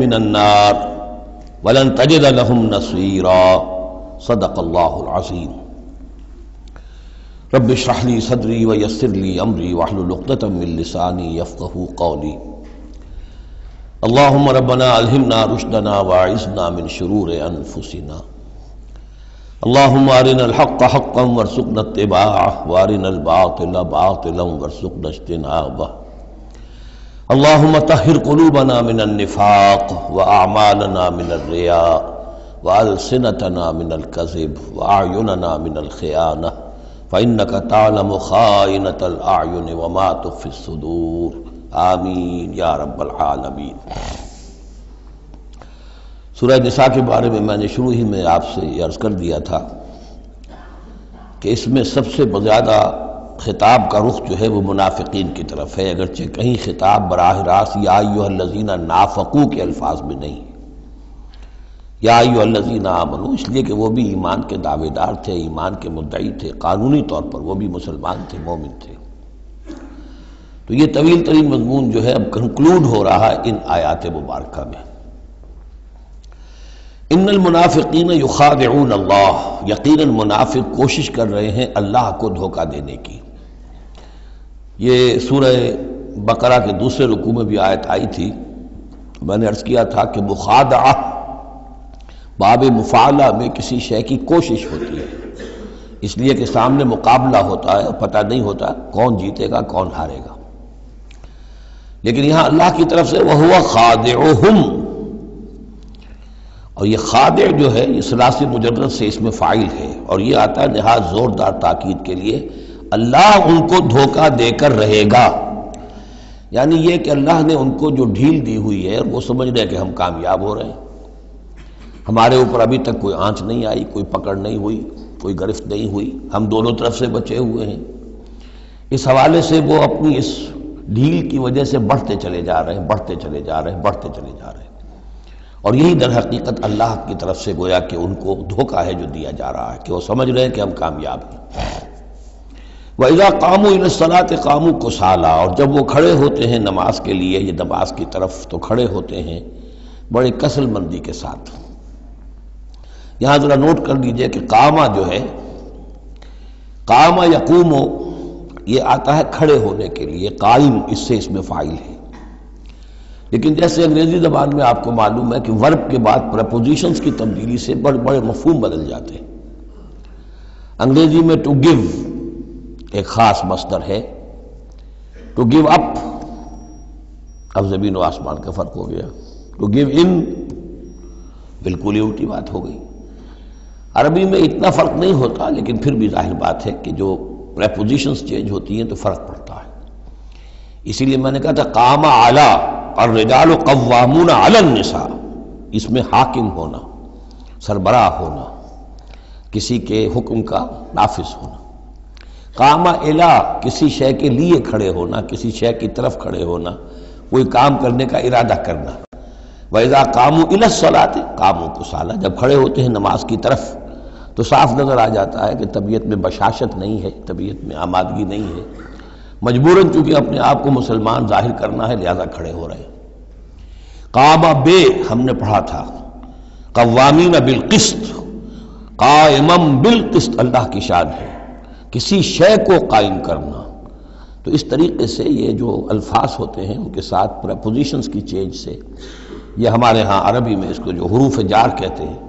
من النار ولن تجد لهم نصيرا صدق الله العظيم رب اشرح لي صدري ويسر لي امري واحلل عقدة من لساني يفقهوا قولي اللهم ربنا الهمنا رشدنا واعصمنا من شرور انفسنا اللهم ارنا الحق حقا وارزقنا اتباعه وارنا الباطل باطلا وارزقنا اجتنابه اللهم طهر قلوبنا من النفاق واعمالنا من الرياء والسنتنا من الكذب واعيننا من الخيانه فانك تعلم خائنة الاعين وما تخفي الصدور آمین یا رب العالمین۔ سورہ نساء کے بارے میں نے شروع ہی میں آپ سے یہ عرض کر دیا تھا کہ اس میں سب سے زیادہ خطاب کا رخ جو ہے وہ منافقین کی طرف ہے، اگرچہ کہیں خطاب براہ راست یا ایھا الذین نافقوا کے الفاظ میں نہیں، یا ایھا الذین آمنوا، اس لیے کہ وہ بھی ایمان کے دعوے دار تھے، ایمان کے مدعی تھے، قانونی طور پر وہ بھی مسلمان تھے، مومن تھے۔ تو یہ طویل ترین مضمون جو ہے اب کنکلوڈ ہو رہا ہے ان آیات مبارکہ میں۔ ان المنافقین یخادعون اللہ، یقیناً منافق کوشش کر رہے ہیں اللہ کو دھوکہ دینے کی۔ یہ سورہ بقرہ کے دوسرے رکوع میں بھی آیت آئی تھی، میں نے عرض کیا تھا کہ مخادعہ باب مفاعلہ میں کسی شے کی کوشش ہوتی ہے، اس لیے کہ سامنے مقابلہ ہوتا ہے اور پتہ نہیں ہوتا کون جیتے گا کون ہارے گا، لیکن یہاں اللہ کی طرف سے وَهُوَ خَادِعُهُمْ، اور یہ خادع جو ہے یہ ثلاثی مجرد سے اس میں فاعل ہے، اور یہ آتا ہے نہایت زوردار تاکید کے لیے، اللہ ان کو دھوکہ دے کر رہے گا، یعنی یہ کہ اللہ نے ان کو جو ڈھیل دی ہوئی ہے اور وہ سمجھ رہے ہیں کہ ہم کامیاب ہو رہے ہیں، ہمارے اوپر ابھی تک کوئی آنچ نہیں آئی، کوئی پکڑ نہیں ہوئی، کوئی گرفت نہیں ہوئی، ہم دونوں طرف سے بچے ہوئے ہیں، اس حوالے سے وہ اپنی اس ڈھیل کی وجہ سے بڑھتے چلے جا رہے ہیں، بڑھتے چلے جا رہے ہیں، بڑھتے چلے جا رہے ہیں، اور یہی در حقیقت اللہ کی طرف سے گویا کہ ان کو دھوکہ ہے جو دیا جا رہا ہے کہ وہ سمجھ رہے ہیں کہ ہم کامیاب ہیں۔ وَإِذَا قَامُوا إِلَى الصَّلَاةِ قَامُوا كُسَالَىٰ، اور جب وہ کھڑے ہوتے ہیں نماز کے لیے، یہ نماز کی طرف، تو کھڑے ہوتے ہیں بڑے کسل مندی کے ساتھ۔ یہاں ذرا نوٹ کر لیجئے کہ قامہ جو ہے، قامہ یقوم، یہ آتا ہے کھڑے ہونے کے لیے، قائم اس سے اس میں فاعل ہے، لیکن جیسے انگریزی زبان میں آپ کو معلوم ہے کہ ورب کے بعد پریپوزیشنز کی تبدیلی سے بڑے بڑے مفہوم بدل جاتے ہیں۔ انگریزی میں ٹو گیو ایک خاص مصدر ہے، ٹو گیو اپ، اب زمین و آسمان کا فرق ہو گیا، ٹو گیو ان بالکل ہی الٹی بات ہو گئی۔ عربی میں اتنا فرق نہیں ہوتا، لیکن پھر بھی ظاہر بات ہے کہ جو پریپوزیشنز چینج ہوتی ہیں تو فرق پڑتا ہے، اسی لیے میں نے کہا تھا قام اعلیٰ الرجال قوامون علی النساء، اس میں حاکم ہونا، سربراہ ہونا، کسی کے حکم کا نافذ ہونا۔ قام الی، کسی شے کے لیے کھڑے ہونا، کسی شے کی طرف کھڑے ہونا، کوئی کام کرنے کا ارادہ کرنا۔ وَإِذَا قَامُوا إِلَى الصَّلَاةِ قَامُوا كُسَالَىٰ، جب کھڑے ہوتے ہیں نماز کی طرف تو صاف نظر آ جاتا ہے کہ طبیعت میں بشاشت نہیں ہے، طبیعت میں آمادگی نہیں ہے، مجبوراً چونکہ اپنے آپ کو مسلمان ظاہر کرنا ہے لہذا کھڑے ہو رہے ہیں۔ قام بے، ہم نے پڑھا تھا قوامین بالقسط، قائمم بالقسط اللہ کی شان ہے، کسی شے کو قائم کرنا۔ تو اس طریقے سے یہ جو الفاظ ہوتے ہیں ان کے ساتھ پریپوزیشنز کی چینج سے، یہ ہمارے ہاں عربی میں اس کو جو حروف جار کہتے ہیں،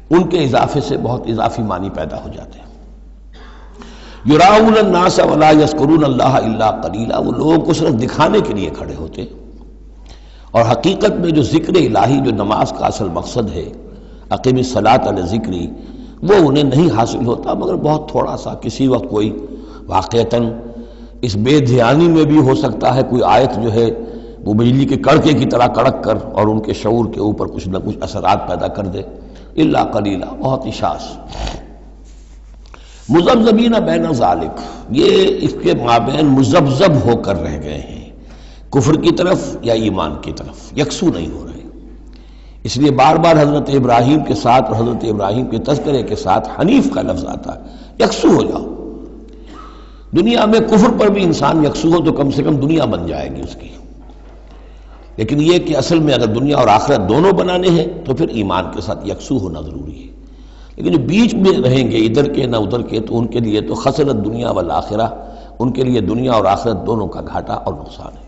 ان کے اضافے سے بہت اضافی معنی پیدا ہو جاتے ہیں۔ یراؤن الناس ولا یذکرون اللہ الا قلیلا، وہ لوگوں کو صرف دکھانے کے لیے کھڑے ہوتے ہیں، اور حقیقت میں جو ذکر الہی جو نماز کا اصل مقصد ہے، اقیم الصلاۃ لذکری، وہ انہیں نہیں حاصل ہوتا مگر بہت تھوڑا سا، کسی وقت کوئی واقعتاً اس بے دھیانی میں بھی ہو سکتا ہے کوئی آیت جو ہے وہ بجلی کے کڑکے کی طرح کڑک کر اور ان کے شعور کے اوپر کچھ نہ کچھ اثرات پیدا کر دے، الا قلیلا، بہت ہی شاذ۔ مذبذبین بین ذالک، یہ اس کے مابین مذبذب ہو کر رہ گئے ہیں، کفر کی طرف یا ایمان کی طرف، یکسو نہیں ہو رہے، اس لیے بار بار حضرت ابراہیم کے ساتھ اور حضرت ابراہیم کے تذکرے کے ساتھ حنیف کا لفظ آتا ہے، یکسو ہو جاؤ۔ دنیا میں کفر پر بھی انسان یکسو ہو تو کم سے کم دنیا بن جائے گی اس کی، لیکن یہ کہ اصل میں اگر دنیا اور آخرت دونوں بنانے ہیں تو پھر ایمان کے ساتھ یکسو ہونا ضروری ہے. لیکن جو بیچ میں رہیں گے ادھر کے نہ ادھر کے، تو ان کے لیے تو خسرت دنیا والآخرہ، ان کے لیے دنیا اور آخرت دونوں کا گھاٹا اور نقصان ہے.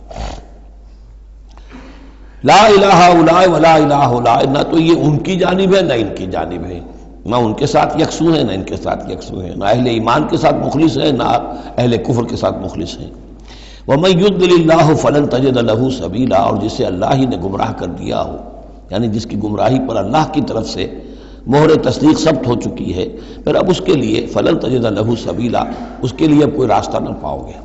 لا الہ الا ولا الہ الا، نہ تو یہ ان کی جانب ہے نہ ان کی جانب ہے، نہ ان کے ساتھ یکسو ہیں نہ ان کے ساتھ یکسو ہیں، نہ اہل ایمان کے ساتھ مخلص ہیں نہ اہل کفر کے ساتھ مخلص ہیں. وَمَن يُضْلِلِ اللَّهُ فَلَن تَجِدَ لَهُ سَبِيلًا، اور جسے اللہ ہی نے گمراہ کر دیا ہو، یعنی جس کی گمراہی پر اللہ کی طرف سے مہر تصدیق ثبت ہو چکی ہے، پھر اب اس کے لیے فَلَن تَجِدَ لَهُ سَبِيلًا، اس کے لیے اب کوئی راستہ نہ پاؤ گے.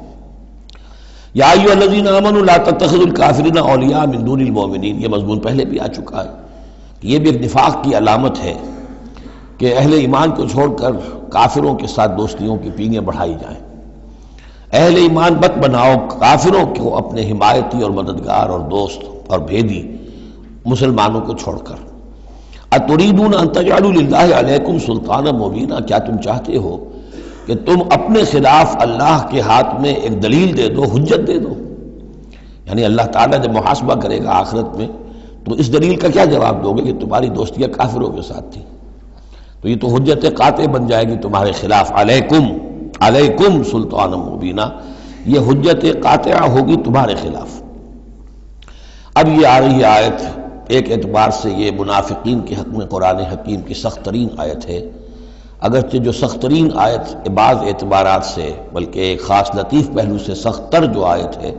یا ایھا الذین آمنوا لا تتخذوا الکافرین اولیاء من دون المؤمنین، یہ مضمون پہلے بھی آ چکا ہے. یہ بھی ایک نفاق کی علامت ہے کہ اہل ایمان کو چھوڑ کر کافروں کے ساتھ دوستیوں کی پینگیں بڑھائی جائیں. اہل ایمان مت بناؤ کافروں کو اپنے حمایتی اور مددگار اور دوست اور بھیدی مسلمانوں کو چھوڑ کر. اتریدون ان تجعلوا للہ علیکم سلطانا مبینا، کیا تم چاہتے ہو کہ تم اپنے خلاف اللہ کے ہاتھ میں ایک دلیل دے دو، حجت دے دو؟ یعنی اللہ تعالیٰ جب محاسبہ کرے گا آخرت میں تو اس دلیل کا کیا جواب دو گے کہ تمہاری دوستیاں کافروں کے ساتھ تھی؟ تو یہ تو حجت قاطع بن جائے گی تمہارے خلاف. علیکم سلطان مبینہ، یہ حجت قاطعہ ہوگی تمہارے خلاف. اب یہ آ رہی آیت ایک اعتبار سے یہ منافقین کے حق میں قرآن حکیم کی سخت ترین آیت ہے، اگرچہ جو سخت ترین آیت بعض اعتبارات سے بلکہ ایک خاص لطیف پہلو سے سخت تر جو آیت ہے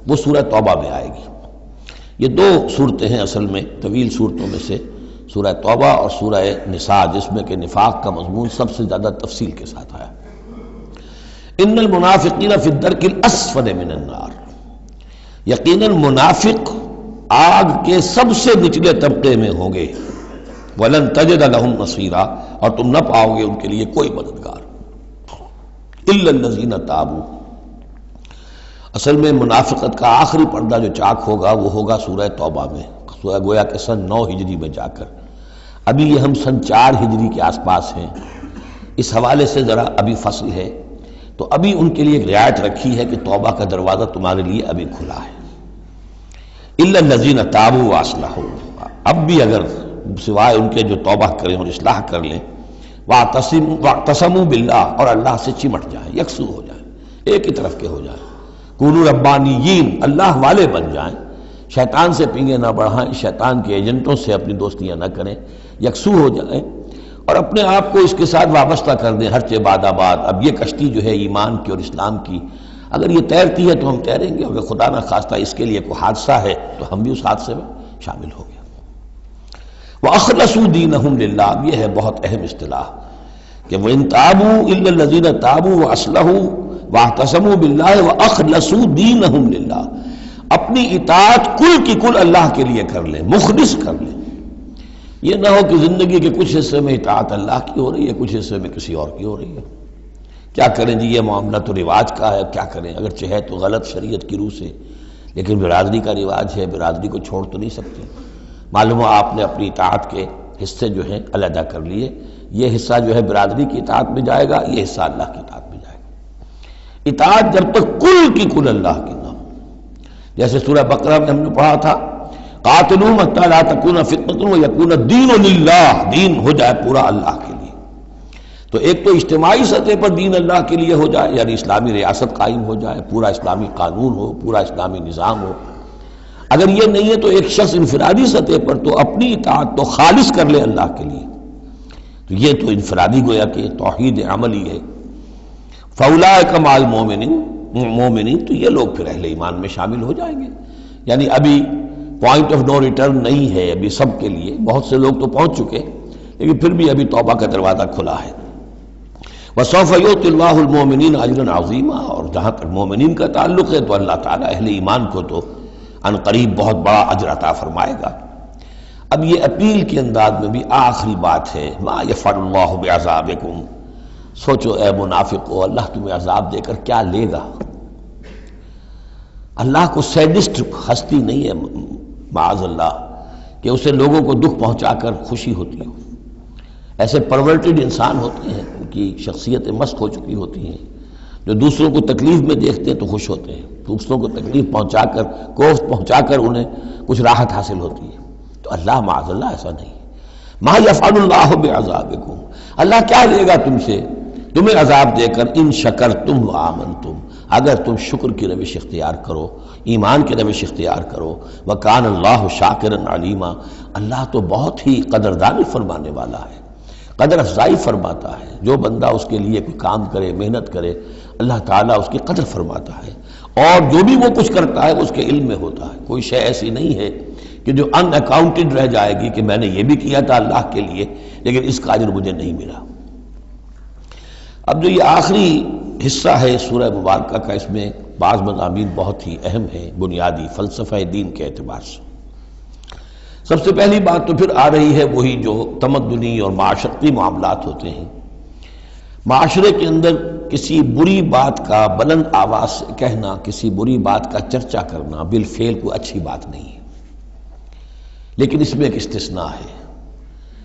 وہ سورہ توبہ میں آئے گی. یہ دو صورتیں ہیں اصل میں طویل صورتوں میں سے، سورہ توبہ اور سورہ نساء، جس میں کہ نفاق کا مضمون سب سے زیادہ تفصیل کے ساتھ آیا. ان المنافقین فی الدرک الاسفل من النار، یقیناً منافق آگ کے سب سے نچلے طبقے میں ہوں گے. وَلَن تَجِدَ لَهُمْ نَصِيرًا، اور تم نہ پاؤ گے ان کے لیے کوئی مددگار. إِلَّا الَّذِينَ تَابُوا، اصل میں منافقت کا آخری پردہ جو چاک ہوگا وہ ہوگا سورہ توبہ میں، سورہ گویا کہ سن 9 ہجری میں جا کر. ابھی یہ ہم سن 4 ہجری کے آس پاس ہیں، اس حوالے سے ذرا ابھی فصل ہے، تو ابھی ان کے لیے ایک رعایت رکھی ہے کہ توبہ کا دروازہ تمہارے لیے ابھی کھلا ہے. إِلَّا الَّذِينَ تَابُوا وَأَصْلَحُوا، اب بھی اگر سوائے ان کے جو توبہ کریں اور اصلاح کر لیں، وَاعْتَصَمُوا بِاللَّهِ، اور اللہ سے چمٹ جائیں، یکسو ہو جائیں، ایک ہی طرف کے ہو جائیں. کونوا ربانیین، اللہ والے بن جائیں، شیطان سے پینگیں نہ بڑھائیں، شیطان کے ایجنٹوں سے اپنی دوستیاں نہ کریں، یکسو ہو جائیں اور اپنے آپ کو اس کے ساتھ وابستہ کر دیں ہر چہ بعد آباد. اب یہ کشتی جو ہے ایمان کی اور اسلام کی، اگر یہ تیرتی ہے تو ہم تیریں گے، اگر خدا نہ خواستہ اس کے لیے کوئی حادثہ ہے تو ہم بھی اس حادثے میں شامل ہو گئے. وَأَخْلَصُوا دِينَهُمْ لِلَّهِ، یہ ہے بہت اہم اصطلاح کہ وَإِن تَابُوا إِلَّا الَّذِينَ تَابُوا وَأَصْلَحُوا وَاعْتَصَمُوا بِاللَّهِ وَأَخْلَصُوا دِينَهُمْ لِلَّهِ، اپنی اطاعت کل کی کل اللہ کے لیے کر لیں، مخلص کر لیں. یہ نہ ہو کہ زندگی کے کچھ حصے میں اطاعت اللہ کی ہو رہی ہے، کچھ حصے میں کسی اور کی ہو رہی ہے. کیا کریں جی، یہ معاملہ تو رواج کا ہے، کیا کریں، اگرچہ ہے تو غلط شریعت کی روح سے، لیکن برادری کا رواج ہے، برادری کو چھوڑ تو نہیں سکتے. معلوم ہو آپ نے اپنی اطاعت کے حصے جو ہیں علیحدہ کر لیے، یہ حصہ جو ہے برادری کی اطاعت میں جائے گا، یہ حصہ اللہ کی اطاعت میں جائے گا. اطاعت جب تک کل کی کل اللہ کی نہ ہو، جیسے سورہ بقرہ میں ہم نے پڑھا تھا قاتلوا حتی لا تکون فتنۃ ویکون الدین للہ، دین ہو جائے پورا اللہ کے لیے. تو ایک تو اجتماعی سطح پر دین اللہ کے لیے ہو جائے، یعنی اسلامی ریاست قائم ہو جائے، پورا اسلامی قانون ہو، پورا اسلامی نظام ہو. اگر یہ نہیں ہے تو ایک شخص انفرادی سطح پر تو اپنی اطاعت تو خالص کر لے اللہ کے لیے. تو یہ تو انفرادی گویا کہ توحید عملی ہے. فَأُولَٰئِکَ مَعَ الْمُؤْمِنِينَ، تو یہ لوگ پھر اہل ایمان میں شامل ہو جائیں گے. یعنی ابھی پوائنٹ آف نو ریٹرن نہیں ہے ابھی سب کے لیے، بہت سے لوگ تو پہنچ چکے، لیکن پھر بھی ابھی توبہ کا دروازہ کھلا ہے. وَسَوْفَ يُؤْتِ اللَّهُ الْمُؤْمِنِينَ أَجْرًا عَظِيمًا، اور جہاں تک مومنین کا تعلق ہے تو اللہ تعالیٰ اہل ایمان کو تو ان قریب بہت بڑا اجر عطا فرمائے گا. اب یہ اپیل کے انداز میں بھی آخری بات ہے، مَا يَفْعَلُ اللَّهُ بِعَذَابِكُمْ، سوچو اے منافقو، اللہ تمہیں عذاب دے کر کیا لے گا. اللہ کو سیڈسٹ ہستی نہیں ہے معاذ اللہ کہ اسے لوگوں کو دکھ پہنچا کر خوشی ہوتی ہو. ایسے پرورٹڈ انسان ہوتے ہیں، ان کی شخصیتیں مست ہو چکی ہوتی ہیں، جو دوسروں کو تکلیف میں دیکھتے ہیں تو خوش ہوتے ہیں. دوسروں کو تکلیف پہنچا کر، کوفت پہنچا کر انہیں کچھ راحت حاصل ہوتی ہے. تو اللہ معاذ اللہ ایسا نہیں. ما یفعل اللہ بعذابکم، اللہ کیا لے گا تم سے، تمہیں عذاب دے کر، ان شکرتم وآمنتم، اگر تم شکر کی روش اختیار کرو، ایمان کی روش اختیار کرو. وکان اللہ شاکرا علیما، اللہ تو بہت ہی قدردانی فرمانے والا ہے، قدر افزائی فرماتا ہے. جو بندہ اس کے لیے کوئی کام کرے، محنت کرے، اللہ تعالیٰ اس کی قدر فرماتا ہے، اور جو بھی وہ کچھ کرتا ہے اس کے علم میں ہوتا ہے. کوئی شے ایسی نہیں ہے کہ جو ان اکاؤنٹڈ رہ جائے گی کہ میں نے یہ بھی کیا تھا اللہ کے لیے لیکن اس کا اجر مجھے نہیں ملا. اب جو یہ آخری حصہ ہے سورہ مبارکہ کا، اس میں بعض مضامین بہت ہی اہم ہیں بنیادی فلسفہ دین کے اعتبار سے. سب سے پہلی بات تو پھر آ رہی ہے وہی جو تمدنی اور معاشرتی معاملات ہوتے ہیں. معاشرے کے اندر کسی بری بات کا بلند آواز سے کہنا، کسی بری بات کا چرچا کرنا بالفعل کوئی اچھی بات نہیں ہے، لیکن اس میں ایک استثناء ہے.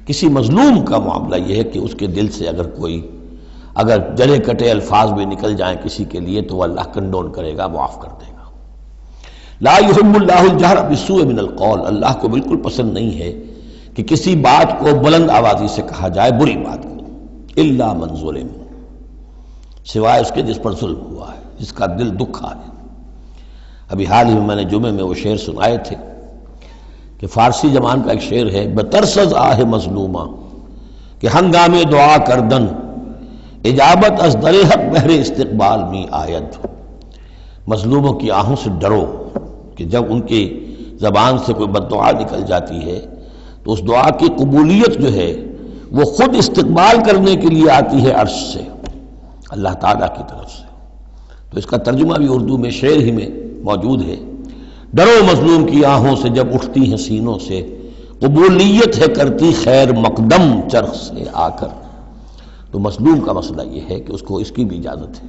کسی مظلوم کا معاملہ یہ ہے کہ اس کے دل سے اگر جڑے کٹے الفاظ بھی نکل جائیں کسی کے لیے تو وہ اللہ کنڈون کرے گا، معاف کر دے گا. لا يحب اللہ الجہر بالسوء من القول، اللہ کو بالکل پسند نہیں ہے کہ کسی بات کو بلند آوازی سے کہا جائے، بری بات کو. الا من ظلم، سوائے اس کے جس پر ظلم ہوا ہے، جس کا دل دکھا ہے. ابھی حال ہی میں نے جمعے میں وہ شعر سنائے تھے کہ فارسی زبان کا ایک شعر ہے، بترسز آہ مظلومہ کہ ہنگام دعا کردن، اجابت از در حق بہر استقبال می آید. مظلوموں کی آہوں سے ڈرو کہ جب ان کی زبان سے کوئی بد دعا نکل جاتی ہے تو اس دعا کی قبولیت جو ہے وہ خود استقبال کرنے کے لیے آتی ہے عرش سے، اللہ تعالیٰ کی طرف سے. تو اس کا ترجمہ بھی اردو میں شعر ہی میں موجود ہے، ڈرو مظلوم کی آہوں سے جب اٹھتی ہیں سینوں سے، قبولیت ہے کرتی خیر مقدم چرخ سے آ کر. تو مظلوم کا مسئلہ یہ ہے کہ اس کو اس کی بھی اجازت ہے.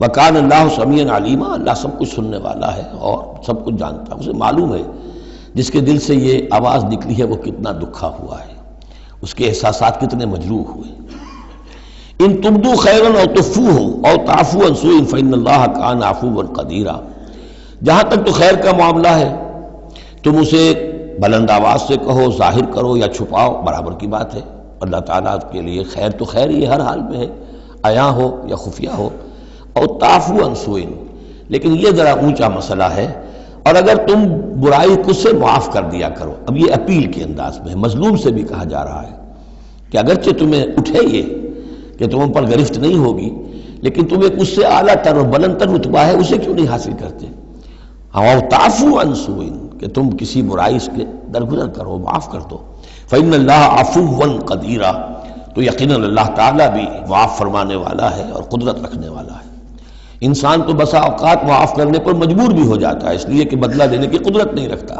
وَكَانَ اللَّهُ سَمِيعًا عَلِيمًا، اللہ سب کچھ سننے والا ہے اور سب کچھ جانتا ہے. اسے معلوم ہے جس کے دل سے یہ آواز نکلی ہے وہ کتنا دکھا ہوا ہے، اس کے احساسات کتنے مجروح ہوئے. ان تبدو خیرا او تخفوہ او تعفو عن سوء فإن اللہ کان عفوا قدیرا. جہاں تک تو خیر کا معاملہ ہے تم اسے بلند آواز سے کہو، ظاہر کرو یا چھپاؤ، برابر کی بات ہے. اللہ تعالیٰ کے لیے خیر تو خیر ہی ہر حال میں ہے، عیاں ہو یا خفیہ ہو. اور تعفو عن سوء، لیکن یہ ذرا اونچا مسئلہ ہے. اور اگر تم برائی کو سے معاف کر دیا کرو. اب یہ اپیل کے انداز میں ہے، مظلوم سے بھی کہا جا رہا ہے کہ اگرچہ تمہیں اٹھے یہ کہ تم پر گرفت نہیں ہوگی لیکن تم ایک اس سے اعلیٰ تر اور بلند تر رتبہ ہے، اسے کیوں نہیں حاصل کرتے. اور تعفو عن سوء، کہ تم کسی برائی سے درگزر کرو، معاف کر دو. فإن اللہ عفوا قدیرا، تو یقیناً اللہ تعالیٰ بھی معاف فرمانے والا ہے اور قدرت رکھنے والا ہے. انسان تو بسا اوقات معاف کرنے پر مجبور بھی ہو جاتا ہے، اس لیے کہ بدلہ لینے کی قدرت نہیں رکھتا.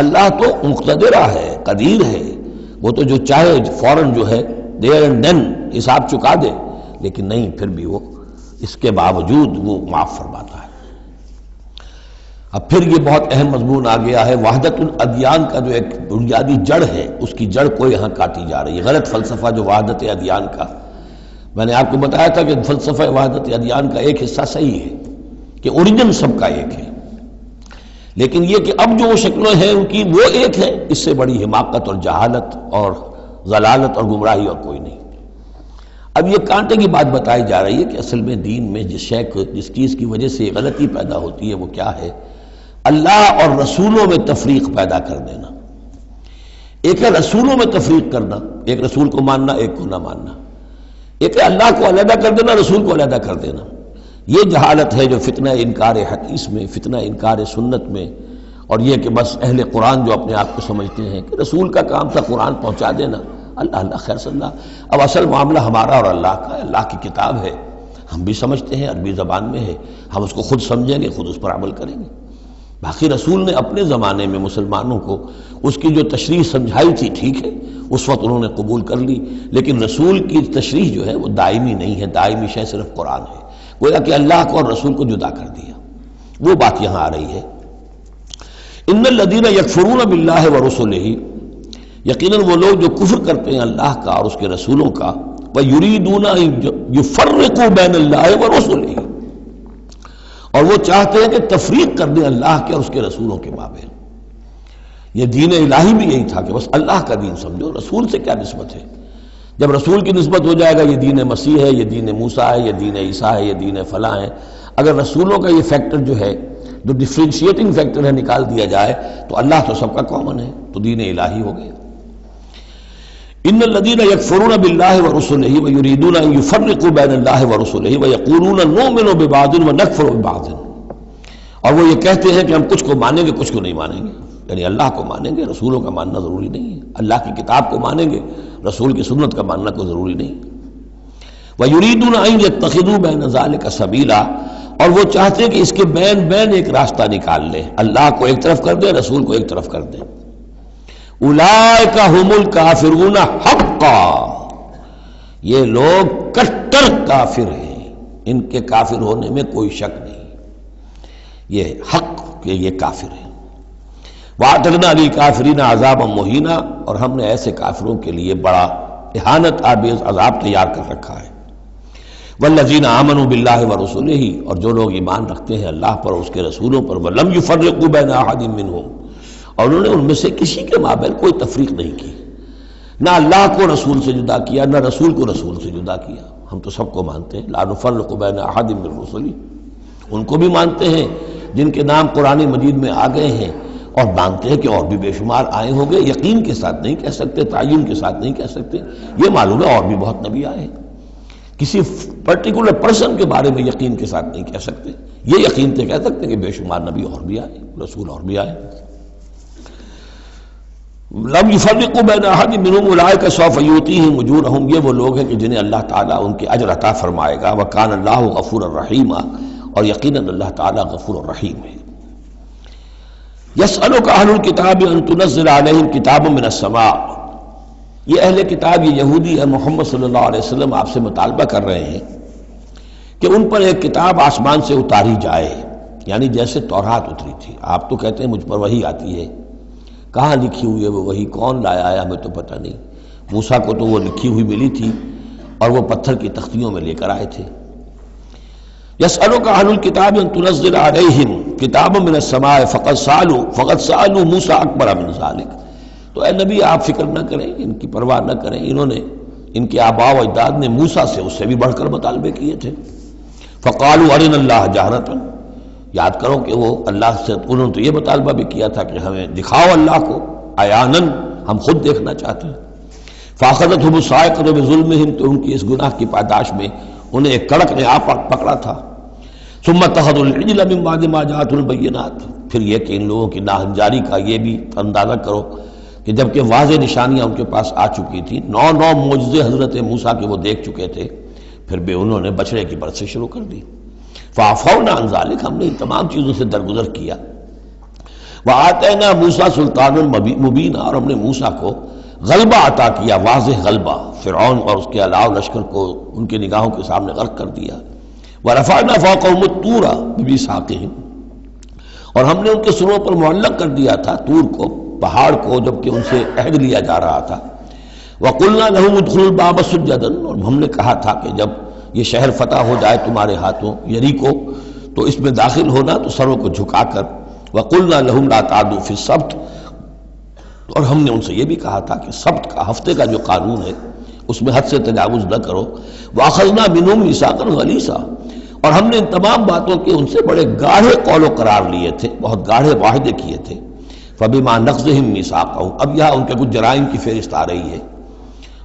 اللہ تو مقتدرہ ہے، قدیر ہے، وہ تو جو چاہے فوراً جو ہے دیر اینڈ دین حساب چکا دے، لیکن نہیں، پھر بھی وہ اس کے باوجود وہ معاف فرماتا ہے. اب پھر یہ بہت اہم مضمون آ گیا ہے، وحدت الادیان کا جو ایک بنیادی جڑ ہے اس کی جڑ کو یہاں کاٹی جا رہی ہے. غلط فلسفہ جو وحدت ادیان کا، میں نے آپ کو بتایا تھا کہ فلسفہ وحدت ادیان کا ایک حصہ صحیح ہے کہ اوریجن سب کا ایک ہے، لیکن یہ کہ اب جو شکلیں ہیں ان کی وہ ایک ہے، اس سے بڑی حماقت اور جہالت اور ضلالت اور گمراہی اور کوئی نہیں. اب یہ کانٹے کی بات بتائی جا رہی ہے کہ اصل میں دین میں جس چیز کی وجہ سے غلطی پیدا ہوتی ہے وہ کیا ہے؟ اللہ اور رسولوں میں تفریق پیدا کر دینا. ایک ہے رسولوں میں تفریق کرنا، ایک رسول کو ماننا ایک کو نہ ماننا. ایک ہے اللہ کو علیحدہ کر دینا، رسول کو علیحدہ کر دینا. یہ جہالت ہے جو فتنہ انکار حدیث میں، فتنہ انکار سنت میں، اور یہ کہ بس اہل قرآن جو اپنے آپ کو سمجھتے ہیں کہ رسول کا کام تھا قرآن پہنچا دینا، اللہ اللہ خیر صلی اللہ. اب اصل معاملہ ہمارا اور اللہ کا ہے. اللہ کی کتاب ہے، ہم بھی سمجھتے ہیں، عربی زبان میں ہے، ہم اس کو خود سمجھیں گے، خود اس پر عمل کریں گے. باقی رسول نے اپنے زمانے میں مسلمانوں کو اس کی جو تشریح سمجھائی تھی، ٹھیک ہے، اس وقت انہوں نے قبول کر لی، لیکن رسول کی تشریح جو ہے وہ دائمی نہیں ہے. دائمی شے صرف قرآن ہے. گویا کہ اللہ کو اور رسول کو جدا کر دیا. وہ بات یہاں آ رہی ہے. ان الذین یکفرون باللہ ورسلہ، یقیناً وہ لوگ جو کفر کرتے ہیں اللہ کا اور اس کے رسولوں کا، وَيُرِيدُونَ يُفَرِّقُوا بَيْنَ اللَّهِ وَرُسُلِهِ، اور وہ چاہتے ہیں کہ تفریق کر دیں اللہ کے اور اس کے رسولوں کے مابین۔ یہ دین الہی بھی یہی تھا کہ بس اللہ کا دین سمجھو، رسول سے کیا نسبت ہے؟ جب رسول کی نسبت ہو جائے گا یہ دین مسیح ہے، یہ دین موسیٰ ہے، یہ دین عیسیٰ ہے، یہ دین فلاں ہے، اگر رسولوں کا یہ فیکٹر جو ہے، جو ڈفرینشیٹنگ فیکٹر ہے، نکال دیا جائے تو اللہ تو سب کا کامن ہے، تو دین الہی ہو گیا۔ ان الذين يكفرون بالله ورسله ويريدون ان يفرقوا بين الله ورسله ويقولون نؤمن ببعض ونكفر ببعض، اور وہ یہ کہتے ہیں کہ ہم کچھ کو مانیں گے کچھ کو نہیں مانیں گے، یعنی اللہ کو مانیں گے، رسولوں کا ماننا ضروری نہیں ہے، اللہ کی کتاب کو مانیں گے، رسول کی سنت کا ماننا کوئی ضروری نہیں۔ وَيُرِيدُونَ أَن يَتَّخِذُوا بَيْنَ ذَلِكَ سَبِيلًا، اور وہ چاہتے ہیں کہ اس کے بین بین ایک راستہ نکال لیں، اللہ کو ایک طرف کر دیں، رسول کو ایک طرف کر دیں۔ اولئک ھم الکافرون حقا، یہ لوگ کٹر کافر ہیں، ان کے کافر ہونے میں کوئی شک نہیں، یہ حق کہ یہ کافر ہیں۔ وَأَعْتَدْنَا لِلْكَافِرِينَ عَذَابًا مُهِينًا، اور ہم نے ایسے کافروں کے لیے بڑا اہانت آمیز عذاب تیار کر رکھا ہے۔ وَالَّذِينَ آمَنُوا بِاللَّهِ وَرُسُلِهِ، اور جو لوگ ایمان رکھتے ہیں اللہ پر اور اس کے رسولوں پر، وَلَمْ يُفَرِّقُوا بَيْنَ أَحَدٍ مِّنْهُمْ، اور انہوں نے ان میں سے کسی کے مابین کوئی تفریق نہیں کی، نہ اللہ کو رسول سے جدا کیا، نہ رسول کو رسول سے جدا کیا۔ ہم تو سب کو مانتے ہیں، لا نفرق بین احد من رسلی، ان کو بھی مانتے ہیں جن کے نام قرآن مجید میں آ گئے ہیں، اور مانتے ہیں کہ اور بھی بے شمار آئے ہوں گے، یقین کے ساتھ نہیں کہہ سکتے، تعین کے ساتھ نہیں کہہ سکتے، یہ معلوم ہے اور بھی بہت نبی آئے ہیں، کسی پرٹیکولر پرسن کے بارے میں یقین کے ساتھ نہیں کہہ سکتے، یہ یقین سے کہہ سکتے ہیں کہ بے شمار نبی اور بھی آئے، رسول اور بھی آئے۔ لم يفرقوا بین احد منهم اولئک سوف یؤتیہم اجورہم، یہ وہ لوگ ہیں کہ جنہیں اللہ تعالیٰ ان کے اجر عطا فرمائے گا، وکان اللہ غفورا رحیما، اور یقیناً اللہ تعالیٰ غفور الرحیم ہے۔ یسألک اہل الکتاب ان تنزل علیہم کتاب من السماء، یہ اہل کتاب، یہ یہودی ہے، محمد صلی اللہ علیہ وسلم آپ سے مطالبہ کر رہے ہیں کہ ان پر ایک کتاب آسمان سے اتاری جائے، یعنی جیسے تورات اتری تھی۔ آپ تو کہتے ہیں مجھ پر وحی آتی ہے، کہاں لکھی ہوئی ہے وہ وحی، کون لایا ہے ہمیں تو پتہ نہیں، موسیٰ کو تو وہ لکھی ہوئی ملی تھی اور وہ پتھر کی تختیوں میں لے کر آئے تھے۔ یسألک اہل الکتاب ان تنزل علیہم کتاب من السماء فقد سألوا موسیٰ اکبر من ذلک، تو اے نبی آپ فکر نہ کریں، ان کی پرواہ نہ کریں، انہوں نے، ان کے آباء و اجداد نے موسیٰ سے اس سے بھی بڑھ کر مطالبے کیے تھے۔ فقالوا ارنا اللہ جہرۃ، یاد کرو کہ وہ اللہ سے، انہوں نے تو یہ مطالبہ بھی کیا تھا کہ ہمیں دکھاؤ اللہ کو عیاناً، ہم خود دیکھنا چاہتے ہیں۔ فاخذتهم الصاعقۃ بظلمهم، تو ان کی اس گناہ کی پاداش میں انہیں ایک کڑک نے آ پکڑا تھا۔ ثم اتخذوا العجل من بعد ما جاءتهم البینات، پھر یہ کہ ان لوگوں کی ناہنجاری کا یہ بھی اندازہ کرو کہ جب کہ واضح نشانیاں ان کے پاس آ چکی تھیں، 9 معجزے حضرت موسیٰ کے وہ دیکھ چکے تھے، پھر بھی انہوں نے بچڑے کی برسیں شروع کر دی۔ فعفونا عن ذلک، ہم نے ان تمام چیزوں سے درگزر کیا۔ وآتینا موسیٰ سلطانا مبینا، اور ہم نے موسیٰ کو غلبہ عطا کیا، واضح غلبہ، فرعون اور اس کے علاوہ لشکر کو ان کے نگاہوں کے سامنے غرق کر دیا۔ ورفعنا فوقهم الطور بميثاقهم، اور ہم نے ان کے سروں پر معلق کر دیا تھا طور کو، پہاڑ کو، جبکہ ان سے عہد لیا جا رہا تھا۔ وقلنا لهم ادخلوا الباب سجدا، اور ہم نے کہا تھا کہ جب یہ شہر فتح ہو جائے تمہارے ہاتھوں، یریکو، تو اس میں داخل ہونا تو سروں کو جھکا کر۔ وقلنا لهم لا تعدوا في السبت، اور ہم نے ان سے یہ بھی کہا تھا کہ سبت کا، ہفتے کا جو قانون ہے اس میں حد سے تجاوز نہ کرو۔ واخذنا منهم ميثاقا غليظا، اور ہم نے ان تمام باتوں کے ان سے بڑے گاڑھے قول و قرار لیے تھے، بہت گاڑھے معاہدے کیے تھے۔ فبما نقضهم ميثاقهم، اب یہاں ان کے کچھ جرائم کی فہرست آ رہی ہے،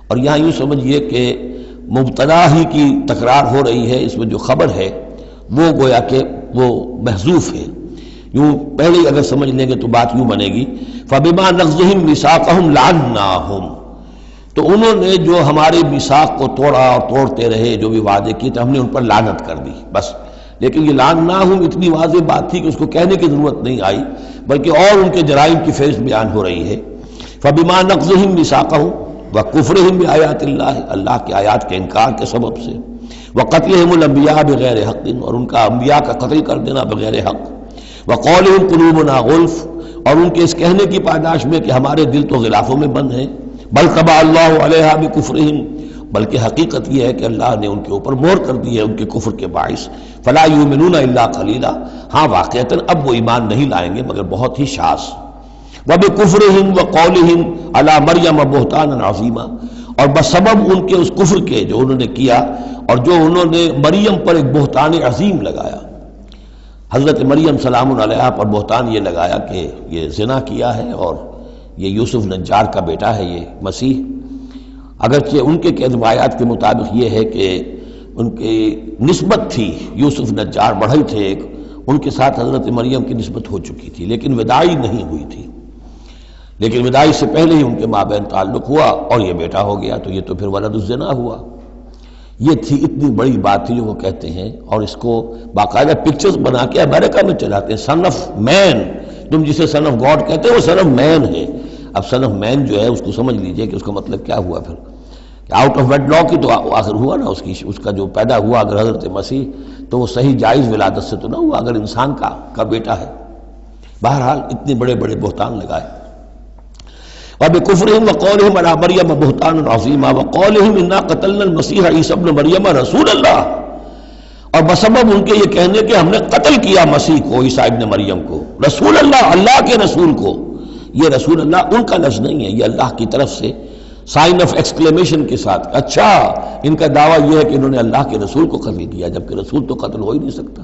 اور یہاں یوں سمجھیے کہ مبتدا ہی کی تکرار ہو رہی ہے، اس میں جو خبر ہے وہ گویا کہ وہ محذوف ہے، یوں پہلے ہی اگر سمجھ لیں گے تو بات یوں بنے گی، فبما نقضهم ميثاقهم لعناهم، تو انہوں نے جو ہمارے میثاق کو توڑا اور توڑتے رہے، جو بھی وعدے کیے تھے، ہم نے ان پر لعنت کر دی بس۔ لیکن یہ لعناہم اتنی واضح بات تھی کہ اس کو کہنے کی ضرورت نہیں آئی، بلکہ اور ان کے جرائم کی فہرست بیان ہو رہی ہے۔ فبما نقضهم ميثاقهم وکفرهم بآیات اللہ، اللہ کی آیات کے انکار کے سبب سے، وقتلهم الانبیاء بغیر حق، اور ان کا انبیاء کا قتل کر دینا بغیر حق، وقولهم قلوبنا غلف، اور ان کے اس کہنے کی پاداش میں کہ ہمارے دل تو غلافوں میں بند ہیں، بل طبع اللہ علیہا بکفرہم، بلکہ حقیقت یہ ہے کہ اللہ نے ان کے اوپر مہر کر دی ہے ان کے کفر کے باعث. فلا یؤمنون الا قلیلا، ہاں واقعتاً اب وہ ایمان نہیں لائیں گے مگر بہت ہی شاذ. وبکفرہم وقولہم علی مریم بہتانا عظیما، اور بسبب ان کے اس کفر کے جو انہوں نے کیا اور جو انہوں نے مریم پر ایک بہتان عظیم لگایا. حضرت مریم سلام علیہا پر بہتان یہ لگایا کہ یہ زنا کیا ہے اور یہ یوسف نجار کا بیٹا ہے یہ مسیح. اگرچہ ان کے روایات کے مطابق یہ ہے کہ ان کی نسبت تھی، یوسف نجار بڑھئی تھے ایک، ان کے ساتھ حضرت مریم کی نسبت ہو چکی تھی لیکن وداعی نہیں ہوئی تھی. لیکن وداعی سے پہلے ہی ان کے مابین تعلق ہوا اور یہ بیٹا ہو گیا، تو یہ تو پھر ولد الزنا ہوا. یہ تھی اتنی بڑی بات تھی جو وہ کہتے ہیں، اور اس کو باقاعدہ پکچرز بنا کے امریکہ میں چلاتے ہیں. سن آف مین، تم جسے سن آف گاڈ کہتے ہیں وہ سن آف مین ہے. اب سن آف مین جو ہے اس کو سمجھ لیجئے کہ اس کا مطلب کیا ہوا پھر. آؤٹ آف ویڈ لاک ہی تو آخر ہوا نا، اس کا جو پیدا ہوا اگر حضرت مسیح تو وہ صحیح جائز ولادت سے تو نہ ہوا اگر انسان کا بیٹا ہے. بہرحال اتنے بڑے بڑے بہتان لگائے. وبکفرہم وقولہم علی مریم بہتانا عظیما وقولہم انا قتلنا المسیح عیسی ابن مریم رسول اللہ، اور بسبب ان کے یہ کہنے کہ ہم نے قتل کیا مسیح کو، عیسی ابن مریم کو، رسول اللہ، اللہ کے رسول کو. یہ رسول اللہ ان کا لفظ نہیں ہے، یہ اللہ کی طرف سے سائن آف ایکسکلیمیشن کے ساتھ. اچھا ان کا دعویٰ یہ ہے کہ انہوں نے اللہ کے رسول کو قتل کیا، جبکہ رسول تو قتل ہو ہی نہیں سکتا.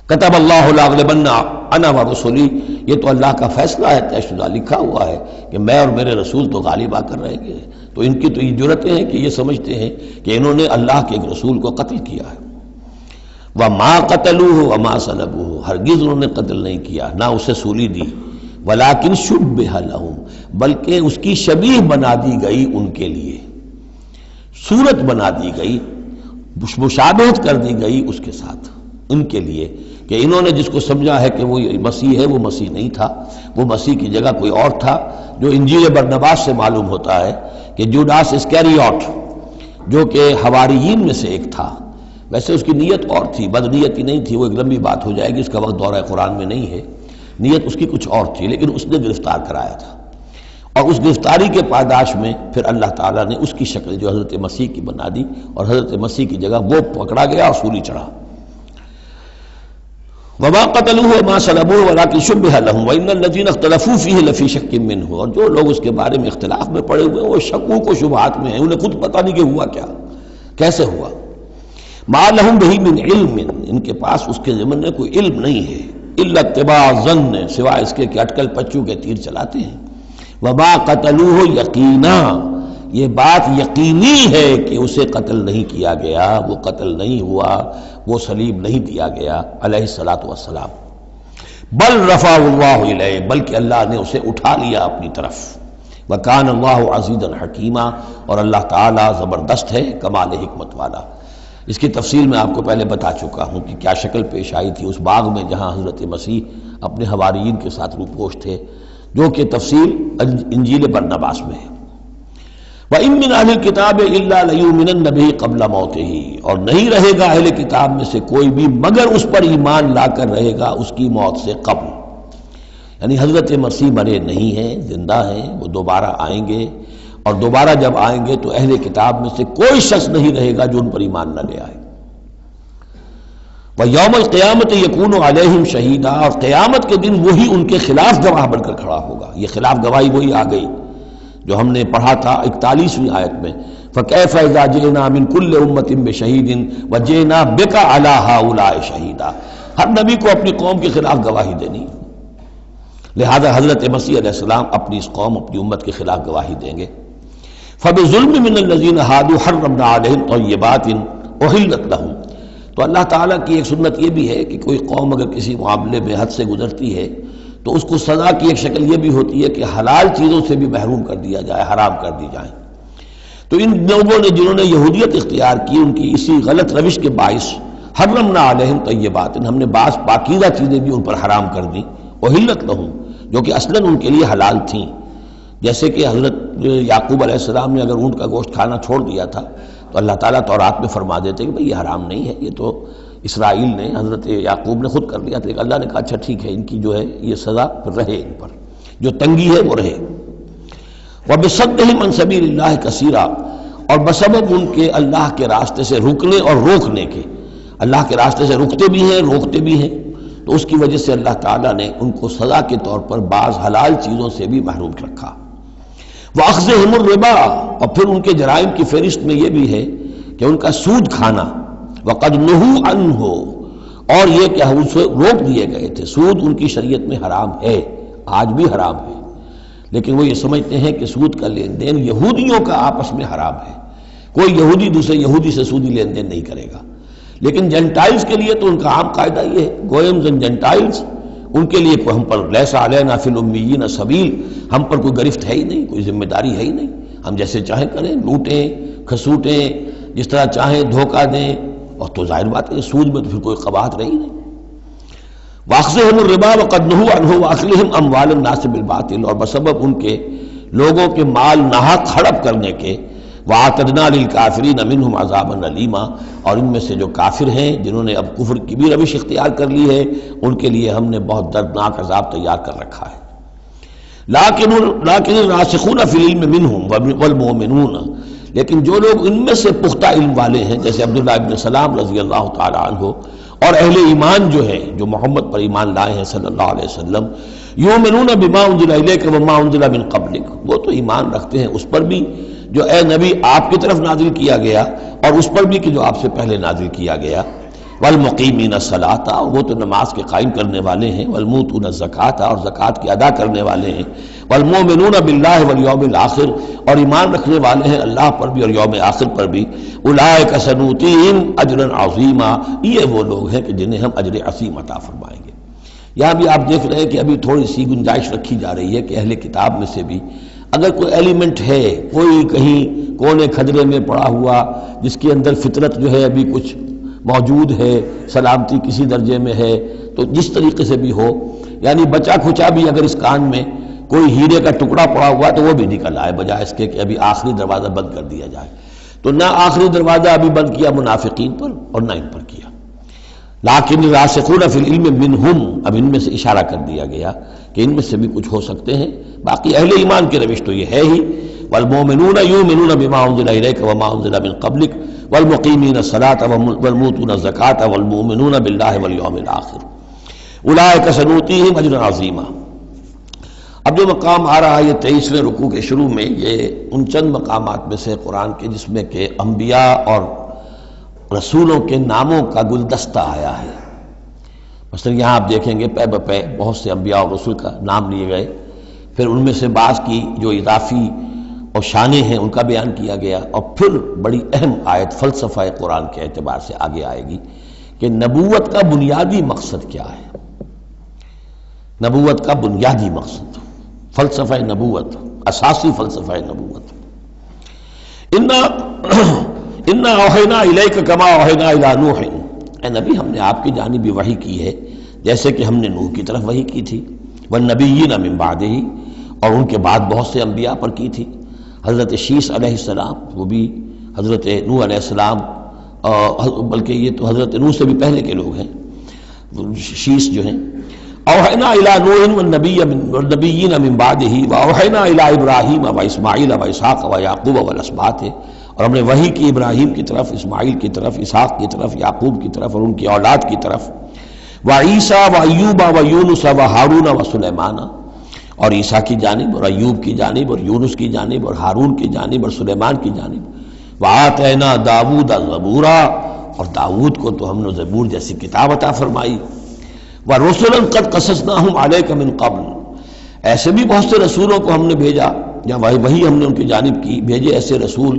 کتب اللہ لاغلبن انا ورسلی، یہ تو اللہ کا فیصلہ ہے، طے شدہ لکھا ہوا ہے کہ میں اور میرے رسول تو غالب آ کر رہیں گے. تو ان کی تو یہ جرتیں ہیں کہ یہ سمجھتے ہیں کہ انہوں نے اللہ کے ایک رسول کو قتل کیا ہے. وما قتلوہ وما صلبوہ، ہرگز انہوں نے قتل نہیں کیا، نہ اسے سولی دی. ولیکن شبہ لہم، بلکہ اس کی شبیہ بنا دی گئی ان کے لیے، صورت بنا دی گئی، مشابہت کر دی گئی اس کے ساتھ ان کے لیے، کہ انہوں نے جس کو سمجھا ہے کہ وہ مسیح ہے وہ مسیح نہیں تھا، وہ مسیح کی جگہ کوئی اور تھا. جو انجیل برنباس سے معلوم ہوتا ہے کہ جوڈاس اسکیریوٹ جو کہ حواریین میں سے ایک تھا، ویسے اس کی نیت اور تھی، بدنیتی نہیں تھی، وہ ایک لمبی بات ہو جائے گی، اس کا وقت دورہ قرآن میں نہیں ہے. نیت اس کی کچھ اور تھی لیکن اس نے گرفتار کرایا تھا، اور اس گرفتاری کے پاداش میں پھر اللہ تعالیٰ نے اس کی شکل جو حضرت مسیح کی بنا دی، اور حضرت مسیح کی جگہ وہ پکڑا گیا اور سولی چڑھا. وما قتلوه وما صلبوه ولكن شبه لهم وان الذين اختلفوا فيه لفي شك منه، اور جو لوگ اس کے بارے میں اختلاف میں پڑے ہوئے ہیں وہ شکوک و شبہات میں ہیں، انہیں خود پتہ نہیں کہ ہوا کیا، کیسے ہوا. ما لهم به من علم، ان کے پاس اس کے ضمن میں کوئی علم نہیں ہے، الا اتباع الظن، سوائے اس کے کہ اٹکل پچو کے تیر چلاتے ہیں. وما قتلوه یقینا، یہ بات یقینی ہے کہ اسے قتل نہیں کیا گیا، وہ قتل نہیں ہوا، وہ صلیب نہیں دیا گیا علیہ الصلاۃ والسلام. بل رفع اللہ الیہ، بلکہ اللہ نے اسے اٹھا لیا اپنی طرف. وکان اللہ عزیزا حکیما، اور اللہ تعالیٰ زبردست ہے، کمال حکمت والا. اس کی تفصیل میں آپ کو پہلے بتا چکا ہوں کہ کیا شکل پیش آئی تھی اس باغ میں جہاں حضرت مسیح اپنے حواریین کے ساتھ روپوش تھے، جو کہ تفصیل انجیل برنباس میں ہے. وَإِن مِّنْ أَهْلِ الْكِتَابِ إِلَّا لَيُؤْمِنَنَّ بِهِ قَبْلَ مَوْتِهِ، اور نہیں رہے گا اہل کتاب میں سے کوئی بھی مگر اس پر ایمان لا کر رہے گا اس کی موت سے قبل. یعنی حضرت مسیح مرے نہیں ہیں، زندہ ہیں، وہ دوبارہ آئیں گے، اور دوبارہ جب آئیں گے تو اہل کتاب میں سے کوئی شخص نہیں رہے گا جو ان پر ایمان نہ لے آئے. وَيَوْمَ الْقِيَامَةِ يَكُونُ عَلَيْهِمْ شَهِيدًا، اور قیامت کے دن وہی ان کے خلاف گواہ بن کر کھڑا ہوگا. یہ خلاف گواہی وہی آ گئی جو ہم نے پڑھا تھا 41ویں آیت میں، فَكَيْفَ إِذَا جِئْنَا مِن كُلِّ أُمَّةٍ بِشَهِيدٍ وَجِئْنَا بِكَ عَلَىٰ هَٰؤُلَاءِ شَهِيدًا. ہر نبی کو اپنی قوم کے خلاف گواہی دینی، لہذا حضرت مسیح علیہ السلام اپنی اس قوم، اپنی امت کے خلاف گواہی دیں گے. فَبِظُلْمٍ مِّنَ الَّذِينَ هَادُوا حَرَّمْنَا عَلَيْهِمْ طَيِّبَاتٍ أُحِلَّتْ لَهُمْ. تو اللہ تعالیٰ کی ایک سنت یہ بھی ہے کہ کوئی قوم اگر کسی معاملے میں حد سے گزرتی ہے تو اس کو سزا کی ایک شکل یہ بھی ہوتی ہے کہ حلال چیزوں سے بھی محروم کر دیا جائے، حرام کر دی جائیں. تو ان لوگوں نے جنہوں نے یہودیت اختیار کی، ان کی اسی غلط روش کے باعث حرمنا علیہم طیبات، ہم نے بعض پاکیزہ چیزیں بھی ان پر حرام کر دیں، احلت لہم، جو کہ اصلاً ان کے لیے حلال تھیں. جیسے کہ حضرت یعقوب علیہ السلام نے اگر اونٹ کا گوشت کھانا چھوڑ دیا تھا تو اللہ تعالیٰ تورات میں فرما دیتے کہ بھئی یہ حرام نہیں ہے، یہ تو اسرائیل نے، حضرت یعقوب نے خود کر لیا تھا. اللہ نے کہا اچھا ٹھیک ہے، ان کی جو ہے یہ سزا رہے، ان پر جو تنگی ہے وہ رہے. وَبِصَدِّهِمْ عَنْ سَبِيلِ اللَّهِ كَثِيرًا، اور بسبب ان کے اللہ کے راستے سے رکنے اور روکنے کے، اللہ کے راستے سے رکتے بھی ہیں روکتے بھی ہیں، تو اس کی وجہ سے اللہ تعالیٰ نے ان کو سزا کے طور پر بعض حلال چیزوں سے بھی محروم رکھا۔ وَأَخْذِهِمُ الرِّبَا، اور پھر ان کے جرائم کی فہرست میں یہ بھی ہے کہ ان کا سود کھانا، وَقَدْ نُهُوا عَنْهُ، اور یہ کہ اسے روک دیے گئے تھے۔ سود ان کی شریعت میں حرام ہے، آج بھی حرام ہے، لیکن وہ یہ سمجھتے ہیں کہ سود کا لین دین یہودیوں کا آپس میں حرام ہے، کوئی یہودی دوسرے یہودی سے سودی لین دین نہیں کرے گا۔ لیکن جنٹائلز کے لیے تو ان کا عام قاعدہ یہ ہے، گوئمز اینڈ جنٹائلز، ان کے لیے ہم پر لیس علینا فی الامیین سبیل، ہم پر کوئی گرفت ہے ہی نہیں، کوئی ذمہ داری ہے ہی نہیں، ہم جیسے چاہیں کریں، لوٹیں کھسوٹیں، جس طرح چاہیں دھوکہ دیں، اور تو ظاہر بات ہے سود میں تو پھر کوئی قباحت رہی نہیں۔ وَأَخْذِهِمُ الرِّبَا وَقَدْ نُهُوا عَنْهُ وَأَكْلِهِمْ أَمْوَالَ النَّاسِ بِالْبَاطِلِ، اور بسبب ان کے لوگوں کے مال ناحق ہڑپ کرنے کے، وَأَعْتَدْنَا لِلْكَافِرِينَ مِنْهُمْ عَذَابًا أَلِيمًا، اور ان میں سے جو کافر ہیں جنہوں نے اب کفر کی بھی روش اختیار کر لی ہے، ان کے لیے ہم نے بہت دردناک عذاب تیار کر رکھا ہے۔ لیکن الراسخون فی العلم منہم والمؤمنون، لیکن جو لوگ ان میں سے پختہ علم والے ہیں جیسے عبداللہ ابن سلام رضی اللہ تعالی عنہ، اور اہل ایمان جو ہیں جو محمد پر ایمان لائے ہیں صلی اللہ علیہ وسلم، یؤمنون بما انزل الیک وما انزل من قبلک، وہ تو ایمان رکھتے ہیں اس پر بھی جو اے نبی آپ کی طرف نازل کیا گیا، اور اس پر بھی کہ جو آپ سے پہلے نازل کیا گیا۔ والمقیمین الصلاۃ، وہ تو نماز کے قائم کرنے والے ہیں، والموتون الزکاۃ، اور زکوٰۃ کی ادا کرنے والے ہیں، والمؤمنون باللہ والیوم الآخر، اور ایمان رکھنے والے ہیں اللہ پر بھی اور یوم آخر پر بھی۔ اولئک سنؤتیہم اجرا عظیما، یہ وہ لوگ ہیں کہ جنہیں ہم اجر عظیم عطا فرمائیں گے۔ یہاں بھی آپ دیکھ رہے ہیں کہ ابھی تھوڑی سی گنجائش رکھی جا رہی ہے کہ اہل کتاب میں سے بھی اگر کوئی ایلیمنٹ ہے، کوئی کہیں کونے کھجرے میں پڑا ہوا جس کے اندر فطرت جو ہے ابھی کچھ موجود ہے، سلامتی کسی درجے میں ہے، تو جس طریقے سے بھی ہو، یعنی بچا کھچا بھی اگر اس کان میں کوئی ہیرے کا ٹکڑا پڑا ہوا تو وہ بھی نکل آئے، بجائے اس کے کہ ابھی آخری دروازہ بند کر دیا جائے۔ تو نہ آخری دروازہ ابھی بند کیا منافقین پر اور نہ ان پر کیا۔ لیکن راسخون فی العلم منہم، اب ان میں سے اشارہ کر دیا گیا کہ ان میں سے بھی کچھ ہو سکتے ہیں، باقی اہل ایمان کی روش تو یہ ہے ہی، والمؤمنون یؤمنون بما انزل الیک وما انزل من قبلک والمقیمین الصلاۃ والموتون الزکاۃ والمؤمنون باللہ والیوم الآخر اولئک سنؤتیہم اجرا عظیما۔ اب جو مقام آ رہا ہے یہ 23ویں رکوع کے شروع میں، یہ ان چند مقامات میں سے قرآن کے جس میں کہ انبیاء اور رسولوں کے ناموں کا گلدستہ آیا ہے۔ مثلا یہاں آپ دیکھیں گے پے بپے بہت سے انبیاء اور رسول کا نام لیے گئے، پھر ان میں سے بعض کی جو اضافی اور شانیں ہیں ان کا بیان کیا گیا، اور پھر بڑی اہم آیت فلسفہ قرآن کے اعتبار سے آگے آئے گی کہ نبوت کا بنیادی مقصد کیا ہے۔ نبوت کا بنیادی مقصد، فلسفہ نبوت، اساسی فلسفہ نبوت۔ انا اوحینا الیک کما اوحینا الی نوح، اے نبی ہم نے آپ کی جانب بھی وحی کی ہے جیسے کہ ہم نے نوح کی طرف وحی کی تھی، والنبیین من بعدہ، اور ان کے بعد بہت سے انبیاء پر کی تھی، حضرت شیس علیہ السلام، وہ بھی حضرت نوح علیہ السلام، بلکہ یہ تو حضرت نوح سے بھی پہلے کے لوگ ہیں شیس جو ہیں۔ اوحینا الی نوح والنبیین من بعدہ واوحینا الی ابراہیم واسماعیل واسحاق ویعقوب والاسباط، اور ہم نے وحی کی ابراہیم کی طرف، اسماعیل کی طرف، اسحاق کی طرف، یعقوب کی طرف اور ان کی اولاد کی طرف، وعیسیٰ وایوب ویونس وہارون وسلیمان، اور عیسیٰ کی جانب اور ایوب کی جانب اور یونس کی جانب اور ہارون کی جانب اور سلیمان کی جانب، وآتینا داود زبورا، اور داود کو تو ہم نے زبور جیسی کتاب عطا فرمائی، ورسلا قد قصصناہم علیک من قبل، ایسے بھی بہت سے رسولوں کو ہم نے بھیجا، یا وہی ہم نے ان کی جانب کی بھیجے ایسے رسول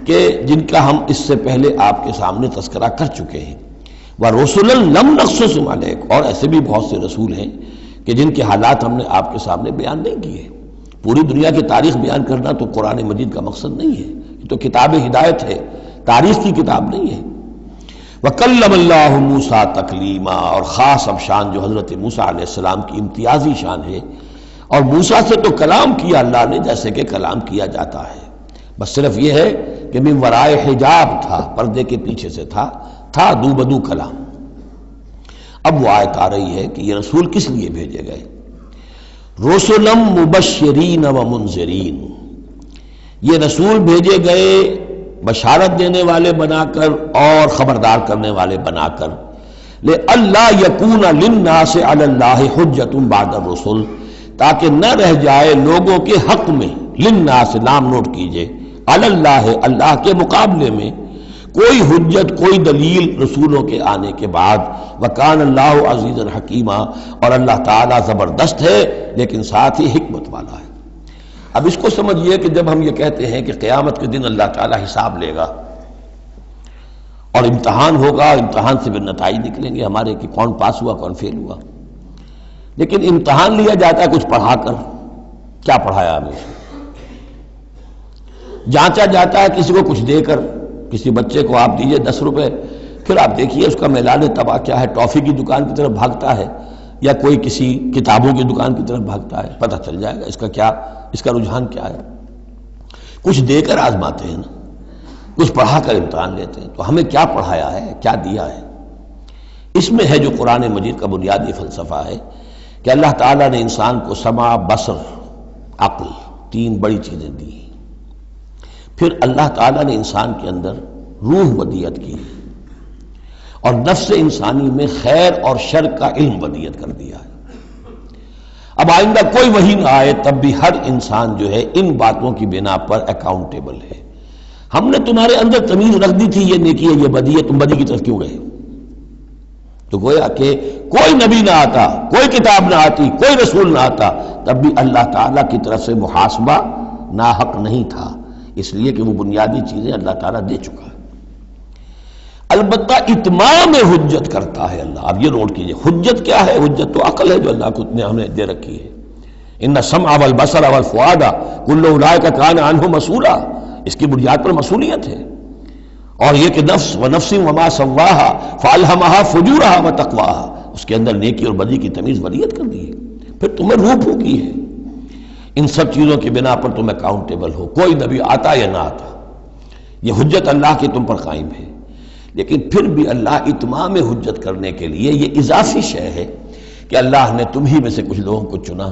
کہ جن کا ہم اس سے پہلے آپ کے سامنے تذکرہ کر چکے ہیں، ورسلا لم نقصصہم علیک، اور ایسے بھی بہت سے رسول ہیں کہ جن کے حالات ہم نے آپ کے سامنے بیان نہیں کیے۔ پوری دنیا کی تاریخ بیان کرنا تو قرآن مجید کا مقصد نہیں ہے، یہ تو کتاب ہدایت ہے، تاریخ کی کتاب نہیں ہے۔ وَكَلَّمَ اللَّهُ مُوسَىٰ تَكْلِيمًا، اور خاص اب شان جو حضرت موسیٰ علیہ السلام کی امتیازی شان ہے، اور موسیٰ سے تو کلام کیا اللہ نے جیسے کہ کلام کیا جاتا ہے، بس صرف یہ ہے کہ من ورائے حجاب تھا، پردے کے پیچھے سے تھا دو بدو کلام۔ اب وہ آیت آ رہی ہے کہ یہ رسول کس لیے بھیجے گئے؟ رسلا مبشرین و منذرین، یہ رسول بھیجے گئے بشارت دینے والے بنا کر اور خبردار کرنے والے بنا کر، لِأَلَّا يَكُونَ لِلنَّاسِ عَلَى اللَّهِ حُجَّةٌ بَعْدَ الرُّسُلِ، تاکہ نہ رہ جائے لوگوں کے حق میں، للناس نام نوٹ کیجئے، علی اللہ اللہ کے مقابلے میں کوئی حجت کوئی دلیل رسولوں کے آنے کے بعد، وکان اللہ عزیزا حکیما، اور اللہ تعالیٰ زبردست ہے لیکن ساتھ ہی حکمت والا ہے۔ اب اس کو سمجھیے کہ جب ہم یہ کہتے ہیں کہ قیامت کے دن اللہ تعالیٰ حساب لے گا اور امتحان ہوگا، امتحان سے پھر نتائج نکلیں گے ہمارے کہ کون پاس ہوا کون فیل ہوا، لیکن امتحان لیا جاتا ہے کچھ پڑھا کر، کیا پڑھایا ہمیں، جانچا جاتا ہے کسی کو کچھ دے کر، کسی بچے کو آپ دیجئے 10 روپے، پھر آپ دیکھیے اس کا میلان طبع کیا ہے، ٹافی کی دکان کی طرف بھاگتا ہے یا کوئی کسی کتابوں کی دکان کی طرف بھاگتا ہے، پتہ چل جائے گا اس کا رجحان کیا ہے۔ کچھ دے کر آزماتے ہیں نا، کچھ پڑھا کر امتحان لیتے ہیں، تو ہمیں کیا پڑھایا ہے، کیا دیا ہے، اس میں ہے جو قرآن مجید کا بنیادی فلسفہ ہے کہ اللہ تعالیٰ نے انسان کو سمع، بصر، عقل، 3 بڑی چیزیں دی، پھر اللہ تعالیٰ نے انسان کے اندر روح ودیت کی اور نفس انسانی میں خیر اور شر کا علم ودیت کر دیا ہے۔ اب آئندہ کوئی وحی نہ آئے تب بھی ہر انسان جو ہے ان باتوں کی بنا پر اکاؤنٹیبل ہے۔ ہم نے تمہارے اندر تمیز رکھ دی تھی، یہ نیکی ہے یہ بدی ہے، تم بدی کی طرف کیوں گئے؟ تو گویا کہ کوئی نبی نہ آتا، کوئی کتاب نہ آتی، کوئی رسول نہ آتا، تب بھی اللہ تعالیٰ کی طرف سے محاسبہ ناحق نہیں تھا، اس لیے کہ وہ بنیادی چیزیں اللہ تعالیٰ دے چکا ہے۔ البتہ اتمام حجت کرتا ہے اللہ۔ اب یہ نوٹ کیجئے، حجت کیا ہے؟ حجت تو عقل ہے جو اللہ کو نے ہمیں دے رکھی ہے۔ ان السمع والبصر والفؤاد کل اولئک کان عنہ مسئولا، اس کی بنیاد پر مسئولیت ہے۔ اور یہ کہ نفس ونفس وما سواها فالہمها فجورها وتقواها، اس کے اندر نیکی اور بدی کی تمیز ودیت کر دی ہے، پھر تمہیں روح پھونکی ہے۔ ان سب چیزوں کی بنا پر تم اکاؤنٹیبل ہو، کوئی نبی آتا یا نہ آتا، یہ حجت اللہ کی تم پر قائم ہے۔ لیکن پھر بھی اللہ اتمام حجت کرنے کے لیے یہ اضافی شے ہے کہ اللہ نے تم ہی میں سے کچھ لوگوں کو چنا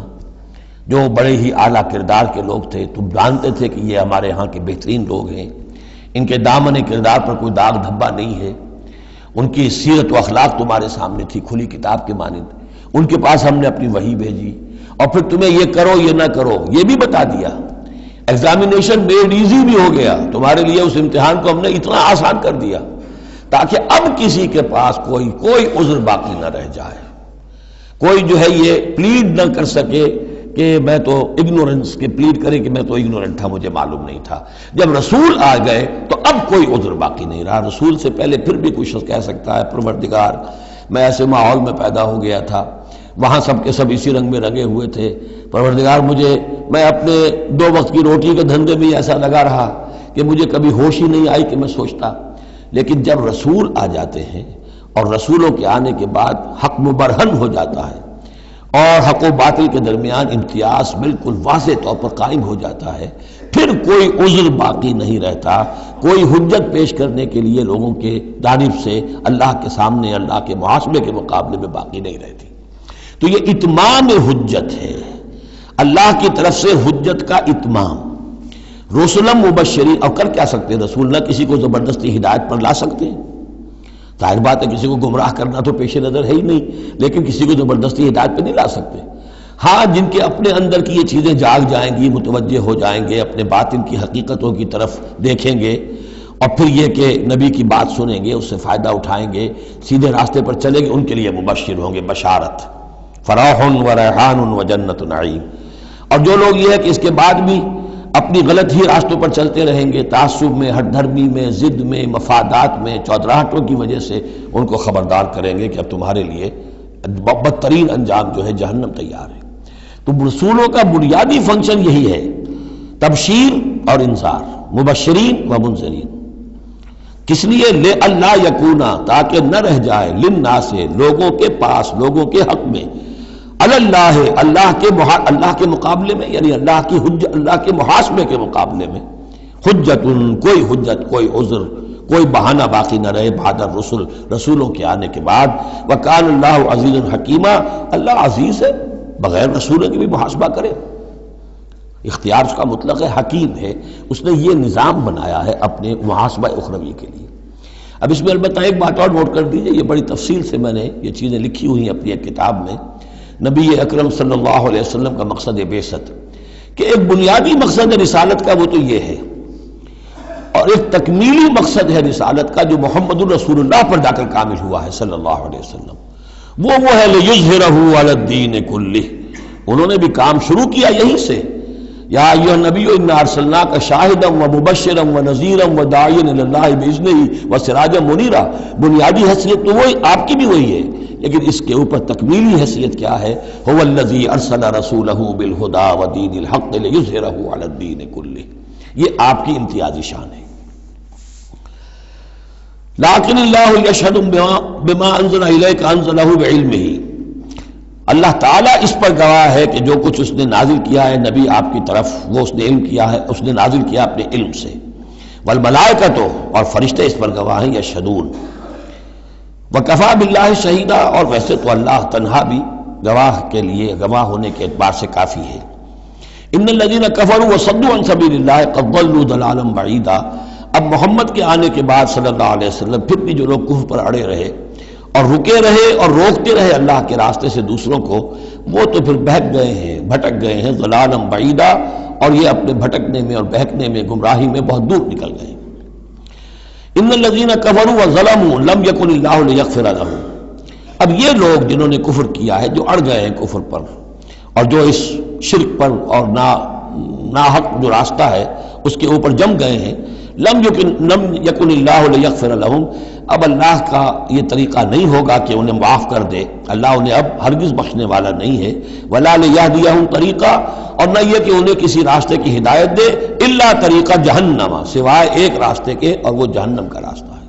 جو بڑے ہی اعلیٰ کردار کے لوگ تھے، تم جانتے تھے کہ یہ ہمارے ہاں کے بہترین لوگ ہیں، ان کے دامن کردار پر کوئی داغ دھبا نہیں ہے، ان کی سیرت و اخلاق تمہارے سامنے تھی کھلی کتاب کے مانند، ان کے پاس ہم نے اپنی وحی بھیجی، اور پھر تمہیں یہ کرو یہ نہ کرو یہ بھی بتا دیا۔ ایگزامینیشن میڈ ایزی بھی ہو گیا تمہارے لیے، اس امتحان کو ہم نے اتنا آسان کر دیا تاکہ اب کسی کے پاس کوئی عذر باقی نہ رہ جائے، کوئی جو ہے یہ پلیڈ نہ کر سکے کہ میں تو اگنورنس کے پلیڈ کرے کہ میں تو اگنورنٹ تھا، مجھے معلوم نہیں تھا۔ جب رسول آ گئے تو اب کوئی عذر باقی نہیں رہا۔ رسول سے پہلے پھر بھی کوئی شخص کہہ سکتا ہے پروردگار میں ایسے ماحول میں پیدا ہو گیا تھا، وہاں سب کے سب اسی رنگ میں رنگے ہوئے تھے، پروردگار میں اپنے 2 وقت کی روٹی کے دھندے میں ایسا لگا رہا کہ مجھے کبھی ہوش ہی نہیں آئی کہ میں سوچتا۔ لیکن جب رسول آ جاتے ہیں اور رسولوں کے آنے کے بعد حق مبرہن ہو جاتا ہے اور حق و باطل کے درمیان امتیاز بالکل واضح طور پر قائم ہو جاتا ہے، پھر کوئی عذر باقی نہیں رہتا، کوئی حجت پیش کرنے کے لیے لوگوں کے جانب سے اللہ کے سامنے اللہ کے محاسبے کے مقابلے میں باقی نہیں رہتی۔ تو یہ اتمام حجت ہے، اللہ کی طرف سے حجت کا اتمام۔ رسلا مبشرین، اور کر کیا سکتے ہیں رسول؟ نہ کسی کو زبردستی ہدایت پر لا سکتے ہیں، ظاہر بات ہے کسی کو گمراہ کرنا تو پیش نظر ہے ہی نہیں، لیکن کسی کو زبردستی ہدایت پہ نہیں لا سکتے۔ ہاں جن کے اپنے اندر کی یہ چیزیں جاگ جائیں گی، متوجہ ہو جائیں گے، اپنے باطن کی حقیقتوں کی طرف دیکھیں گے اور پھر یہ کہ نبی کی بات سنیں گے، اس سے فائدہ اٹھائیں گے، سیدھے راستے پر چلیں گے، ان کے لیے مبشر ہوں گے، بشارت، فراح و ریحان و جنت نعیم۔ اور جو لوگ یہ ہے کہ اس کے بعد بھی اپنی غلط ہی راستوں پر چلتے رہیں گے، تعصب میں، ہٹ دھرمی میں، ضد میں، مفادات میں، چودراہٹوں کی وجہ سے، ان کو خبردار کریں گے کہ اب تمہارے لیے بدترین انجام جو ہے جہنم تیار ہے۔ تو رسولوں کا بنیادی فنکشن یہی ہے، تبشیر اور انذار، مبشرین و منذرین۔ کس لیے؟ لے اللہ یکونا، تاکہ نہ رہ جائے، للناس، لوگوں کے پاس، لوگوں کے حق میں، اللہ اللہ کے مقابلے میں، یعنی اللہ کی حجت، اللہ کے محاسبے کے مقابلے میں، حجت، کوئی عذر، کوئی بہانہ باقی نہ رہے بعد الرسل، رسولوں کے آنے کے بعد۔ وکان اللہ عزیز حکیما، اللہ عزیز ہے، بغیر رسولوں کے بھی محاسبہ کرے۔ اختیار اس کا مطلق ہے، حکیم ہے، اس نے یہ نظام بنایا ہے اپنے محاسبہ اخروی کے لیے۔ اب اس میں البتہ ایک بات اور نوٹ کر دیجئے، یہ بڑی تفصیل سے میں نے یہ چیزیں لکھی ہوئی ہیں اپنی ایک کتاب میں، نبی اکرم صلی اللہ علیہ وسلم کا مقصد بعثت، کہ ایک بنیادی مقصد رسالت کا وہ تو یہ ہے، اور ایک تکمیلی مقصد ہے رسالت کا جو محمد الرسول اللہ پر جا کر کامل ہوا ہے صلی اللہ علیہ وسلم، وہ ہے لِيُظْهِرَهُ عَلَى الدِّينِ كُلِّهِ۔ انہوں نے بھی کام شروع کیا یہیں سے، یا ایھا النبی انا ارسلناک شاہدا ومبشرا ونذیرا وداعیا الی اللہ باذنہ وسراجا منیرا۔ بنیادی حیثیت تو وہی آپ کی بھی وہی ہے، لیکن اس کے اوپر تکمیلی حیثیت کیا ہے؟ هو الذی ارسل رسولہ بالہدی ودین الحق لیظہرہ علی الدین کلہ۔ یہ آپ کی امتیازی شان ہے۔ لیکن اللہ یشہد بما انزل الیک انزلہ بعلمہ، اللہ تعالیٰ اس پر گواہ ہے کہ جو کچھ اس نے نازل کیا ہے نبی آپ کی طرف، وہ اس نے علم کیا ہے، اس نے نازل کیا اپنے علم سے۔ والملائکۃ، اور فرشتے اس پر گواہ ہیں، یشہدون۔ وکفیٰ باللہ شہیدا، اور ویسے تو اللہ تنہا بھی گواہ کے لیے، گواہ ہونے کے اعتبار سے کافی ہے۔ ان الذین کفروا وصدوا عن سبیل اللہ قد ضلوا ضلالا بعیدا۔ اب محمد کے آنے کے بعد صلی اللہ علیہ وسلم پھر بھی جو لوگ کفر پر اڑے رہے اور رکے رہے اور روکتے رہے اللہ کے راستے سے دوسروں کو، وہ تو پھر بہک گئے ہیں، بھٹک گئے ہیں، ضلالا بعیدا، اور یہ اپنے بھٹکنے میں اور بہکنے میں، گمراہی میں بہت دور نکل گئے۔ ان الذین کفروا وظلموا لم یکن اللہ لیغفر لهم۔ اب یہ لوگ جنہوں نے کفر کیا ہے، جو اڑ گئے ہیں کفر پر، اور جو اس شرک پر اور ناحق جو راستہ ہے اس کے اوپر جم گئے ہیں، لم یکن اللہ لیغفر لهم، اب اللہ کا یہ طریقہ نہیں ہوگا کہ انہیں معاف کر دے، اللہ انہیں اب ہرگز بخشنے والا نہیں ہے۔ ولا لیہدیہم طریقہ، اور نہ یہ کہ انہیں کسی راستے کی ہدایت دے، الا طریقہ جہنم، سوائے ایک راستے کے، اور وہ جہنم کا راستہ ہے۔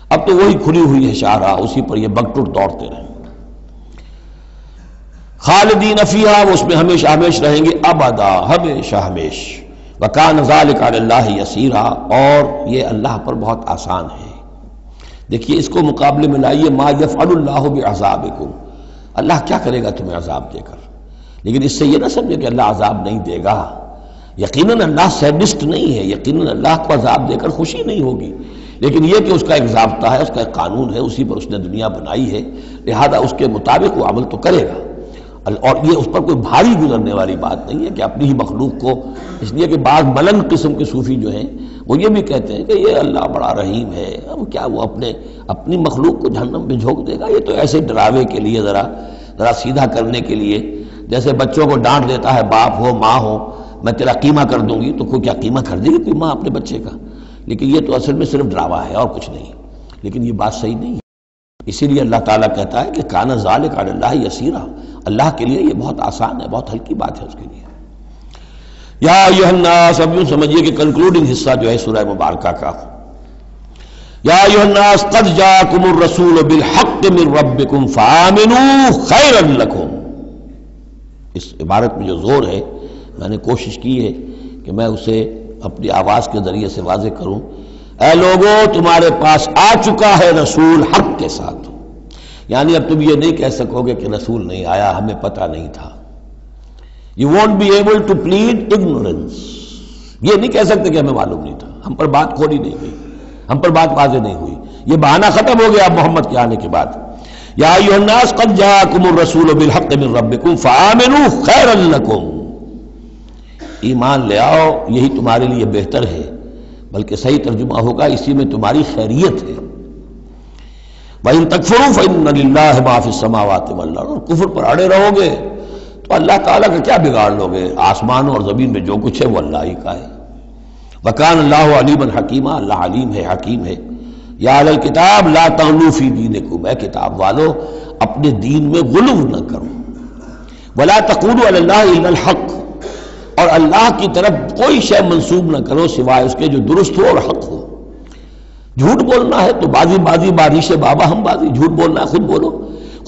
اب تو وہی کھلی ہوئی ہے شاہراہ، اسی پر یہ بگٹر دوڑتے رہیں، خالدین فیہا، وہ اس میں ہمیشہ ہمیش رہیں گے، ابدا، ہمیشہ ہمیش۔ وکان ذلک علی اللہ یسیرا، اور یہ اللہ پر بہت آسان ہے۔ دیکھیے اس کو مقابلے میں لائیے، ما یفعل اللہ بعذابکم، اللہ کیا کرے گا تمہیں عذاب دے کر، لیکن اس سے یہ نہ سمجھے کہ اللہ عذاب نہیں دے گا۔ یقیناً اللہ سیڈسٹ نہیں ہے، یقیناً اللہ کو عذاب دے کر خوشی نہیں ہوگی، لیکن یہ کہ اس کا ایک ضابطہ ہے، اس کا ایک قانون ہے، اسی پر اس نے دنیا بنائی ہے، لہذا اس کے مطابق وہ عمل تو کرے گا۔ اور یہ اس پر کوئی بھاری گزرنے والی بات نہیں ہے کہ اپنی ہی مخلوق کو، اس لیے کہ بعض ملنگ قسم کے صوفی جو ہیں وہ یہ بھی کہتے ہیں کہ یہ اللہ بڑا رحیم ہے، اب کیا وہ اپنی مخلوق کو جہنم میں جھونک دے گا؟ یہ تو ایسے ڈراوے کے لیے، ذرا سیدھا کرنے کے لیے، جیسے بچوں کو ڈانٹ دیتا ہے باپ ہو ماں ہو، میں تیرا قیمہ کر دوں گی، تو کوئی کیا قیمہ کر دے گی کوئی ماں اپنے بچے کا؟ لیکن یہ تو اصل میں صرف ڈراوا ہے اور کچھ نہیں، لیکن یہ بات صحیح نہیں ہے۔ اسی لیے اللہ تعالیٰ کہتا ہے کہ کان ذالک علی اللہ یسیرا، اللہ کے لیے یہ بہت آسان ہے، بہت ہلکی بات ہے اس کے لیے۔ یا ایھا الناس، اب یوں سمجھیے کہ کنکلوڈنگ حصہ جو ہے سورہ مبارکہ کا، یا ایھا الناس قد جاءکم الرسول بالحق من ربکم فآمنوا خیرا لکم۔ اس عبارت میں جو زور ہے، میں نے کوشش کی ہے کہ میں اسے اپنی آواز کے ذریعے سے واضح کروں۔ اے لوگوں، تمہارے پاس آ چکا ہے رسول حق کے ساتھ، یعنی اب تم یہ نہیں کہہ سکو گے کہ رسول نہیں آیا، ہمیں پتہ نہیں تھا۔ You won't be able to plead ignorance، یہ نہیں کہہ سکتے کہ ہمیں معلوم نہیں تھا، ہم پر بات کھولی نہیں گئی، ہم پر بات واضح نہیں ہوئی، یہ بہانہ ختم ہو گیا اب محمد کے آنے کے بعد۔ یا ایھا الناس قد جاءکم الرسول بالحق من ربکم فآمنوا خیرا لکم، ایمان لے آؤ، یہی تمہارے لیے بہتر ہے، بلکہ صحیح ترجمہ ہوگا اسی میں تمہاری خیریت ہے۔ وَإِن تَكْفُرُوا فَإِنَّ لِلَّهِ مَا فِي السَّمَاوَاتِ وَالْأَرْضِ، اور کفر پر اڑے رہو گے تو اللہ تعالیٰ کا کیا بگاڑ لو گے؟ آسمانوں اور زمین میں جو کچھ ہے وہ اللہ ہی کا ہے۔ وَكَانَ اللَّهُ عَلِيمًا حَكِيمًا، اللہ علیم ہے، حکیم ہے۔ یا اہل الکتاب لا تغلوا فی دینکم، اے کتاب والو اپنے دین میں غلو نہ کرو۔ ولا تقولوا علی اللہ الا الحق، اور اللہ کی طرف کوئی شے منسوب نہ کرو سوائے اس کے جو درست ہو اور حق ہو۔ جھوٹ بولنا ہے تو بازی بارش بابا ہم بازی، جھوٹ بولنا ہے خود بولو۔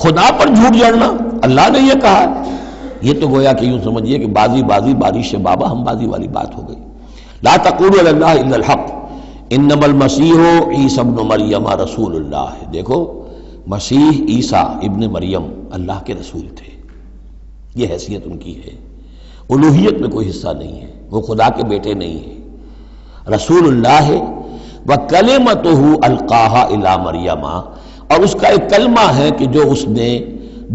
خدا پر جھوٹ جڑنا، اللہ نے یہ کہا ہے، یہ تو گویا کہ یوں سمجھیے کہ بازی بارش بابا ہم بازی والی بات ہو گئی۔ لا تقولوا علی اللہ الا الحق، انما المسیح عیسی ابن مریم رسول اللہ، دیکھو مسیح عیسیٰ ابن مریم اللہ کے رسول تھے، یہ حیثیت ان کی ہے۔ الوہیت میں کوئی حصہ نہیں ہے، وہ خدا کے بیٹے نہیں ہیں، رسول اللہ ہے۔ وَكَلِمَتُهُ أَلْقَاهَا إِلَىٰ مَرْيَمَ، اور اس کا ایک کلمہ ہے کہ جو اس نے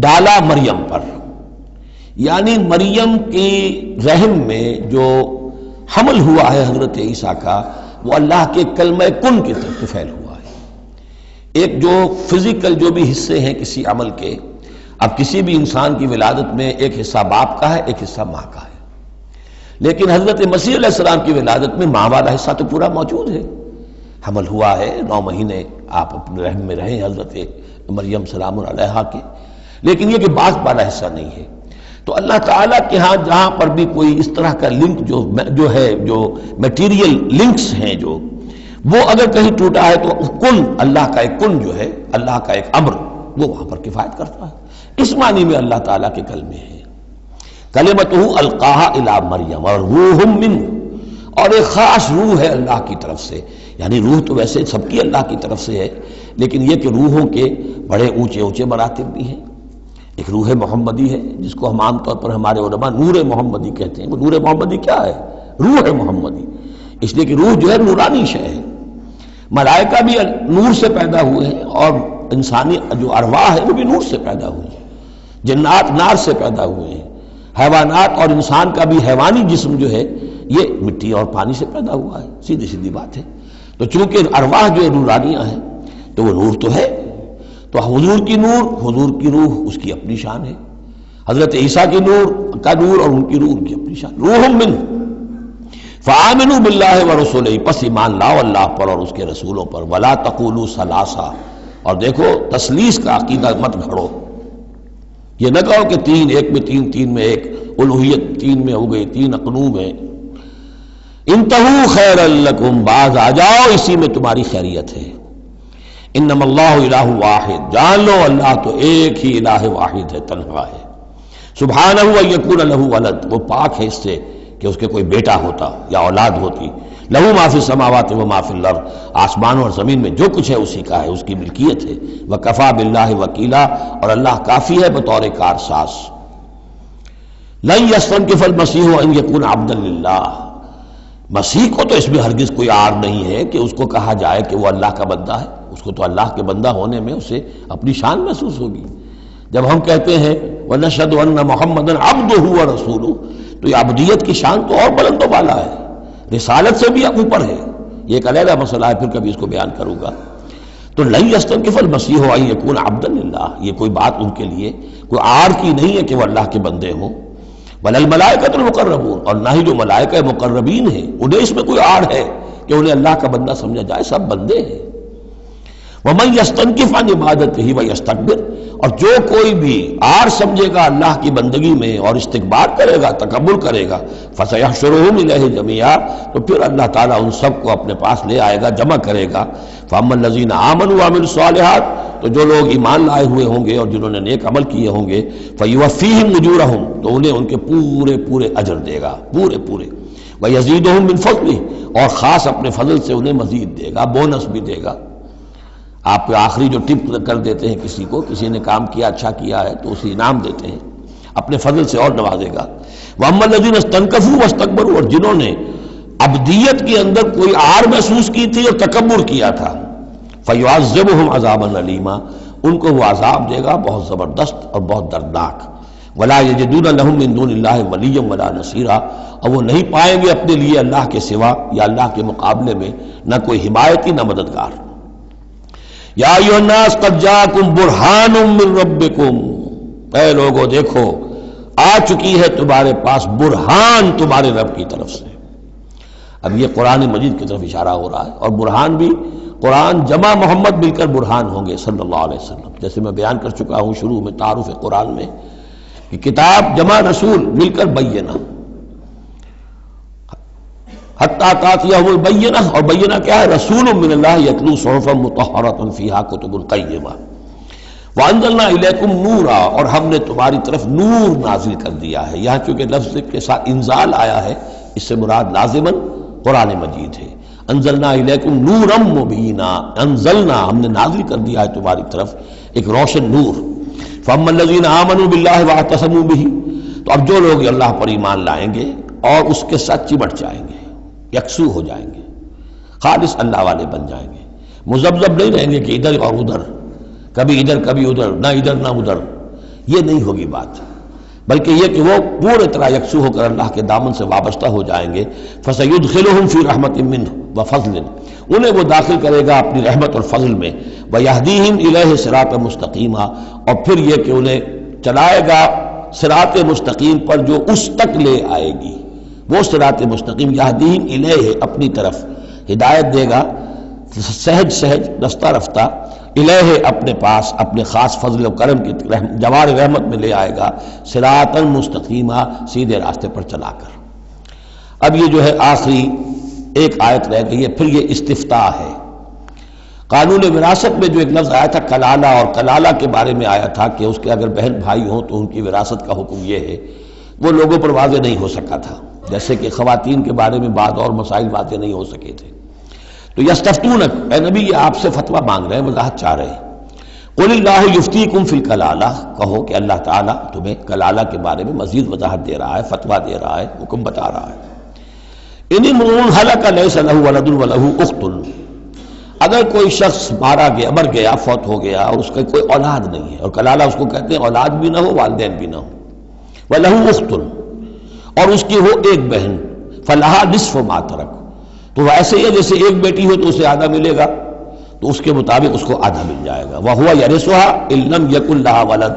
ڈالا مریم پر، یعنی مریم کی رحم میں جو حمل ہوا ہے حضرت عیسیٰ کا، وہ اللہ کے کلمہ کن کی طرف فعل ہوا ہے۔ ایک جو فزیکل جو بھی حصے ہیں کسی عمل کے، اب کسی بھی انسان کی ولادت میں ایک حصہ باپ کا ہے، ایک حصہ ماں کا ہے، لیکن حضرت مسیح علیہ السلام کی ولادت میں ماں والا حصہ تو پورا موجود ہے، حمل ہوا ہے، 9 مہینے آپ اپنے رحم میں رہیں حضرت مریم سلام علیہا کے، لیکن یہ کہ باپ والا حصہ نہیں ہے۔ تو اللہ تعالیٰ کے ہاں جہاں پر بھی کوئی اس طرح کا لنک جو ہے، جو میٹیریل لنکس ہیں جو، وہ اگر کہیں ٹوٹا ہے تو کن، اللہ کا ایک کن جو ہے، اللہ کا ایک امر، وہ وہاں پر کفایت کرتا ہے۔ اس معنی میں اللہ تعالیٰ کے کلمے ہیں۔ کلمتہ القاہا الی مریم، اور روح منہ، اور ایک خاص روح ہے اللہ کی طرف سے، یعنی روح تو ویسے سب کی اللہ کی طرف سے ہے، لیکن یہ کہ روحوں کے بڑے اونچے اونچے مراتب بھی ہیں۔ ایک روح محمدی ہے جس کو ہم عام طور پر ہمارے علماء نور محمدی کہتے ہیں۔ وہ نور محمدی کیا ہے؟ روح محمدی، اس لیے کہ روح جو ہے نورانی شے ہے۔ ملائکہ بھی نور سے پیدا ہوئے ہیں، اور انسانی جو ارواح ہے وہ بھی نور سے پیدا ہوئی ہیں، جنات نار سے پیدا ہوئے ہیں، حیوانات اور انسان کا بھی حیوانی جسم جو ہے یہ مٹی اور پانی سے پیدا ہوا ہے، سیدھی سیدھی بات ہے۔ تو چونکہ ارواح جو نورانیاں ہیں تو وہ نور تو ہے، تو حضور کی نور، حضور کی روح، اس کی اپنی شان ہے، حضرت عیسیٰ کی نور کا نور اور ان کی روح، ان کی اپنی شان۔ روح منہ فآمنوا باللہ ورسولہ، پس ایمان لاؤ اللہ پر اور اس کے رسولوں پر، ولا تقولوا ثلاثہ، اور دیکھو تثلیث کا عقیدہ مت گھڑو، یہ نہ کہو کہ تین، ایک میں تین، تین میں ایک، الوہیت تین میں ہو گئی، تین اقنوم ہے۔ انتہوا خیر لکم، باز آ جاؤ، اسی میں تمہاری خیریت ہے۔ انما اللہ الہ واحد، جان لو اللہ تو ایک ہی الہ واحد ہے، تنہا ہے۔ سبحانہ ان یکون لہ ولد، وہ پاک ہے اس سے کہ اس کے کوئی بیٹا ہوتا یا اولاد ہوتی۔ لہ ما فی السماوات و ما فی الارض، آسمانوں اور زمین میں جو کچھ ہے اسی کا ہے، اس کی ملکیت ہے۔ وکفی باللہ وکیلا، اور اللہ کافی ہے بطور کارساز۔ لن یستنکف المسیح ان یکون عبدا للہ، مسیح کو تو اس میں ہرگز کوئی عار نہیں ہے کہ اس کو کہا جائے کہ وہ اللہ کا بندہ ہے، اس کو تو اللہ کے بندہ ہونے میں اسے اپنی شان محسوس ہوگی۔ جب ہم کہتے ہیں وَنَشْهَدُ أَنَّ مُحَمَّدًا عَبْدُهُ وَرَسُولُهُ، تو یہ عبدیت کی شان تو اور بلند و بالا ہے، رسالت سے بھی اوپر ہے، یہ ایک علیحدہ مسئلہ ہے، پھر کبھی اس کو بیان کروں گا۔ تو لن یستنکف المسیح ان یکون عبدا للہ، یہ کوئی بات ان کے لیے کوئی عار کی نہیں ہے کہ وہ اللہ کے بندے ہوں۔ ولا الملائکۃ المقربون، اور نہ ہی جو ملائکہ مقربین ہیں انہیں اس میں کوئی عار ہے کہ انہیں اللہ کا بندہ سمجھا جائے، سب بندے ہیں۔ ومن یستنکف عن عبادتہ ویستکبر، اور جو کوئی بھی عار سمجھے گا اللہ کی بندگی میں اور استکبار کرے گا، تکبر کرے گا، فسیحشرہم الیہ جمیعا، تو پھر اللہ تعالیٰ ان سب کو اپنے پاس لے آئے گا، جمع کرے گا۔ فاما الذین آمنوا وعملوا الصالحات، تو جو لوگ ایمان لائے ہوئے ہوں گے اور جنہوں نے نیک عمل کیے ہوں گے، فیوفیہم اجورہم، تو انہیں ان کے پورے پورے اجر دے گا، پورے پورے۔ ویزیدہم من فضلہ، اور خاص اپنے فضل سے انہیں مزید دے گا، بونس بھی دے گا۔ آپ پہ آخری جو ٹپ کر دیتے ہیں کسی کو، کسی نے کام کیا اچھا کیا ہے تو اسے انعام دیتے ہیں، اپنے فضل سے اور نوازے گا۔ وَأَمَّا الَّذِينَ اسْتَنكَفُوا وَاسْتَكْبَرُوا، اور جنہوں نے عبدیت کے اندر کوئی عار محسوس کی تھی اور تکبر کیا تھا، فَيُعَذِّبُهُمْ عَذَابًا أَلِيمًا، ان کو وہ عذاب دے گا بہت زبردست اور بہت دردناک۔ وَلَا يَجِدُونَ لَهُم مِّن دُونِ اللَّهِ وَلِيًّا وَلَا نَصِيرًا، اور وہ نہیں پائیں گے اپنے لیے اللہ کے سوا یا اللہ کے مقابلے میں نہ کوئی حمایتی نہ مددگار۔ یا ایھا الناس قد جاءکم برہان من ربکم، اے لوگو دیکھو آ چکی ہے تمہارے پاس برہان تمہارے رب کی طرف سے۔ اب یہ قرآن مجید کی طرف اشارہ ہو رہا ہے، اور برہان بھی قرآن جمع محمد مل کر برہان ہوں گے صلی اللہ علیہ وسلم، جیسے میں بیان کر چکا ہوں شروع میں تعارف قرآن میں کہ کتاب جمع رسول مل کر بینہ، حتیٰ تاتیہم البینہ، اور بینہ کیا ہے؟ رسول من اللہ یتلو صحفا مطہرۃ فیہا کتب قیمہ، وانزلنا الیکم نورا، اور ہم نے تمہاری طرف نور نازل کر دیا ہے۔ یہاں چونکہ لفظ کے ساتھ انزال آیا ہے، اس سے مراد لازماً قرآن مجید ہے۔ انزلنا الیکم نورا مبینا، انزلنا ہم نے نازل کر دیا ہے تمہاری طرف ایک روشن نور۔ فاما الذین آمنوا باللہ واعتصموا بہ، تو اب جو لوگ اللہ پر ایمان لائیں گے اور اس کے ساتھ چمٹ جائیں گے، یکسو ہو جائیں گے، خالص اللہ والے بن جائیں گے، مذبذب نہیں رہیں گے کہ ادھر اور ادھر، کبھی ادھر کبھی ادھر، نہ ادھر نہ ادھر، یہ نہیں ہوگی بات، بلکہ یہ کہ وہ پورے طرح یکسو ہو کر اللہ کے دامن سے وابستہ ہو جائیں گے۔ فَسَيُدْخِلُهُمْ فِي رَحْمَةٍ مِّنْهُ وَفَضْلٍ، انہیں وہ داخل کرے گا اپنی رحمت اور فضل میں، وَيَهْدِيهِمْ إِلَيْهِ صِرَاطًا مُسْتَقِيمًا، اور پھر یہ کہ انہیں چلائے گا صراط مستقیم پر جو اس تک لے آئے گی، وہ صراط مستقیم یہدیہم الیہ، اپنی طرف ہدایت دے گا سہج سہج رفتہ رفتہ، الہ اپنے پاس اپنے خاص فضل و کرم کی جوار رحمت میں لے آئے گا، صراطا مستقیما، سیدھے راستے پر چلا کر۔ اب یہ جو ہے آخری ایک آیت رہ گئی ہے، پھر یہ استفتاء ہے۔ قانون وراثت میں جو ایک لفظ آیا تھا کلالہ، اور کلالہ کے بارے میں آیا تھا کہ اس کے اگر بہن بھائی ہوں تو ان کی وراثت کا حکم یہ ہے، وہ لوگوں پر واضح نہیں ہو سکا تھا، جیسے کہ خواتین کے بارے میں بعض اور مسائل واضح نہیں ہو سکے تھے۔ تو یستفتونک، اے نبی یہ آپ سے فتویٰ مانگ رہے ہیں، وضاحت چاہ رہے ہیں۔ قل اللہ یفتیکم فی الکلالہ، کہو کہ اللہ تعالیٰ تمہیں کلالہ کے بارے میں مزید وضاحت دے رہا ہے، فتویٰ دے رہا ہے، حکم بتا رہا ہے۔ ان امرؤ ہلک لیس لہ ولد ولہ اخت، اگر کوئی شخص مر گیا، فوت ہو گیا اور اس کا کوئی اولاد نہیں ہے، اور کلالہ اس کو کہتے ہیں اولاد بھی نہ ہو والدین بھی نہ ہو، وَلَهُ أُخْتٌ، اور اس کی ہو ایک بہن، فَلَهَا نِصْفُ مَا تَرَكَ، تو ایسے ہی ہے جیسے ایک بیٹی ہو تو اسے آدھا ملے گا، تو اس کے مطابق اس کو آدھا مل جائے گا۔ وَهُوَ يَرِثُهَا إِن لَّمْ يَكُن لَّهَا وَلَدٌ،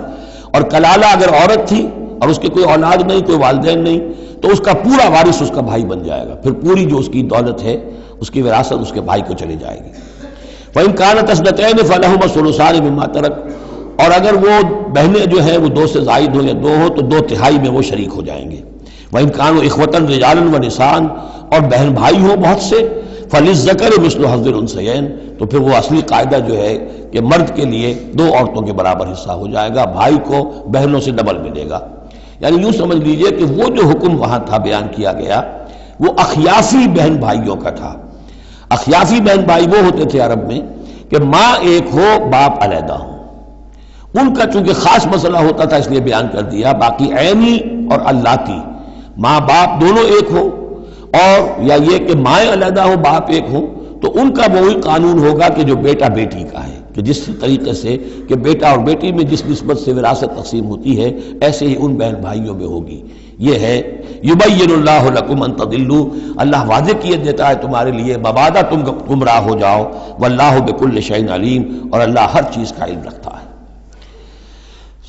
اور کلالہ اگر عورت تھی اور اس کے کوئی اولاد نہیں، کوئی والدین نہیں، تو اس کا پورا وارث اس کا بھائی بن جائے گا، پھر پوری جو اس کی دولت ہے، اس کی وراثت اس کے بھائی کو چلی جائے گی۔ وَإِن كَانَتْ اثْنَتَيْنِ فَلَهُمَا الثُّلُثَانِ مِمَّا تَرَكَ، اور اگر وہ بہنیں جو ہیں وہ دو سے زائد ہوں یا دو ہو تو 2/3 میں وہ شریک ہو جائیں گے۔ وَإِن كَانُوا إِخْوَةً رِجَالًا وَنِسَاءً، اور بہن بھائی ہوں بہت سے، فَلِلذَّكَرِ مِثْلُ حَظِّ الْأُنثَيَيْنِ، تو پھر وہ اصلی قاعدہ جو ہے کہ مرد کے لیے 2 عورتوں کے برابر حصہ ہو جائے گا، بھائی کو بہنوں سے ڈبل ملے گا۔ یعنی یوں سمجھ لیجئے کہ وہ جو حکم وہاں تھا بیان کیا گیا وہ اخیافی بہن بھائیوں کا تھا۔ اخیافی بہن بھائی وہ ہوتے تھے عرب میں کہ ماں ایک ہو باپ علیحدہ ہو، ان کا چونکہ خاص مسئلہ ہوتا تھا اس لیے بیان کر دیا، باقی عینی اور اللاتی، ماں باپ دونوں ایک ہو، اور یا یہ کہ مائیں علیحدہ ہو باپ ایک ہو، تو ان کا وہی قانون ہوگا کہ جو بیٹا بیٹی کا ہے، کہ جس طریقے سے کہ بیٹا اور بیٹی میں جس نسبت سے وراثت تقسیم ہوتی ہے ایسے ہی ان بہن بھائیوں میں ہوگی۔ یہ ہے یبین اللہ لکم ان تضلوا، اللہ واضح کیے دیتا ہے تمہارے لیے مبادا تم گمراہ ہو جاؤ، واللہ بکل شیء علیم، اور اللہ ہر چیز کا علم رکھتا ہے۔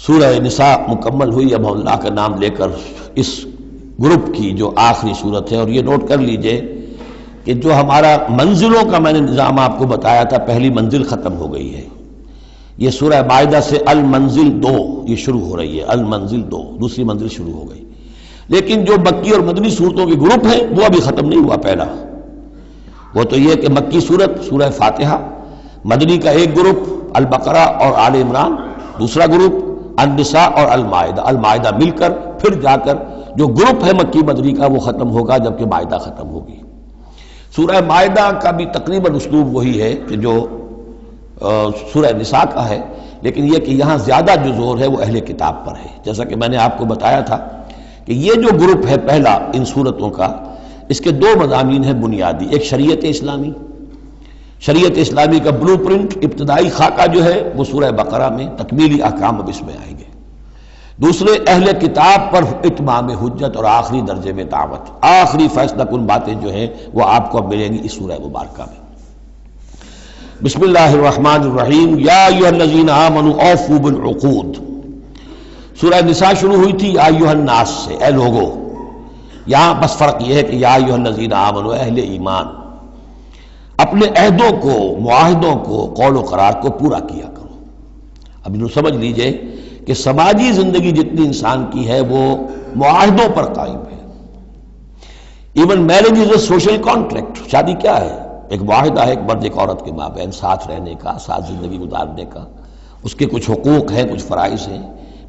سورہ نساء مکمل ہوئی، اب اللہ کا نام لے کر اس گروپ کی جو آخری صورت ہے، اور یہ نوٹ کر لیجئے کہ جو ہمارا منزلوں کا میں نے نظام آپ کو بتایا تھا، پہلی منزل ختم ہو گئی ہے، یہ سورہ مائدہ سے المنزل 2 یہ شروع ہو رہی ہے، المنزل 2 دوسری منزل شروع ہو گئی، لیکن جو مکی اور مدنی صورتوں کے گروپ ہیں وہ ابھی ختم نہیں ہوا۔ پہلا وہ تو یہ کہ مکی صورت سورہ فاتحہ، مدنی کا ایک گروپ البقرہ اور آل عمران، دوسرا گروپ النساء اور المائدہ مل کر پھر جا کر جو گروپ ہے مکی مدنی کا وہ ختم ہوگا جبکہ مائدہ ختم ہوگی۔ سورہ مائدہ کا بھی تقریباً اسلوب وہی ہے کہ جو سورہ نساء کا ہے، لیکن یہ کہ یہاں زیادہ جو زور ہے وہ اہل کتاب پر ہے، جیسا کہ میں نے آپ کو بتایا تھا کہ یہ جو گروپ ہے پہلا ان صورتوں کا، اس کے 2 مضامین ہیں بنیادی، ایک شریعت اسلامی، شریعت اسلامی کا بلو پرنٹ ابتدائی خاکہ جو ہے وہ سورہ بقرہ میں، تکمیلی احکام اب اس میں آئیں گے، دوسرے اہل کتاب پر اتمام حجت اور آخری درجے میں دعوت، آخری فیصلہ کن باتیں جو ہیں وہ آپ کو اب ملیں گی اس سورہ مبارکہ میں۔ بسم اللہ الرحمن الرحیم، یا ایھا الذین آمنوا اوفوا بالعقود، سورہ نساء شروع ہوئی تھی یا ایھا الناس سے، اے لوگو، یہاں بس فرق یہ ہے کہ یا ایھا الذین آمنوا، اہل ایمان، اپنے عہدوں کو، معاہدوں کو، قول و قرار کو پورا کیا کرو۔ اب انہوں سمجھ لیجئے کہ سماجی زندگی جتنی انسان کی ہے وہ معاہدوں پر قائم ہے۔ Even marriage is a social contract, شادی کیا ہے؟ ایک معاہدہ ہے، ایک مرد ایک عورت کے مابین ساتھ رہنے کا، ساتھ زندگی گزارنے کا، اس کے کچھ حقوق ہیں، کچھ فرائض ہیں،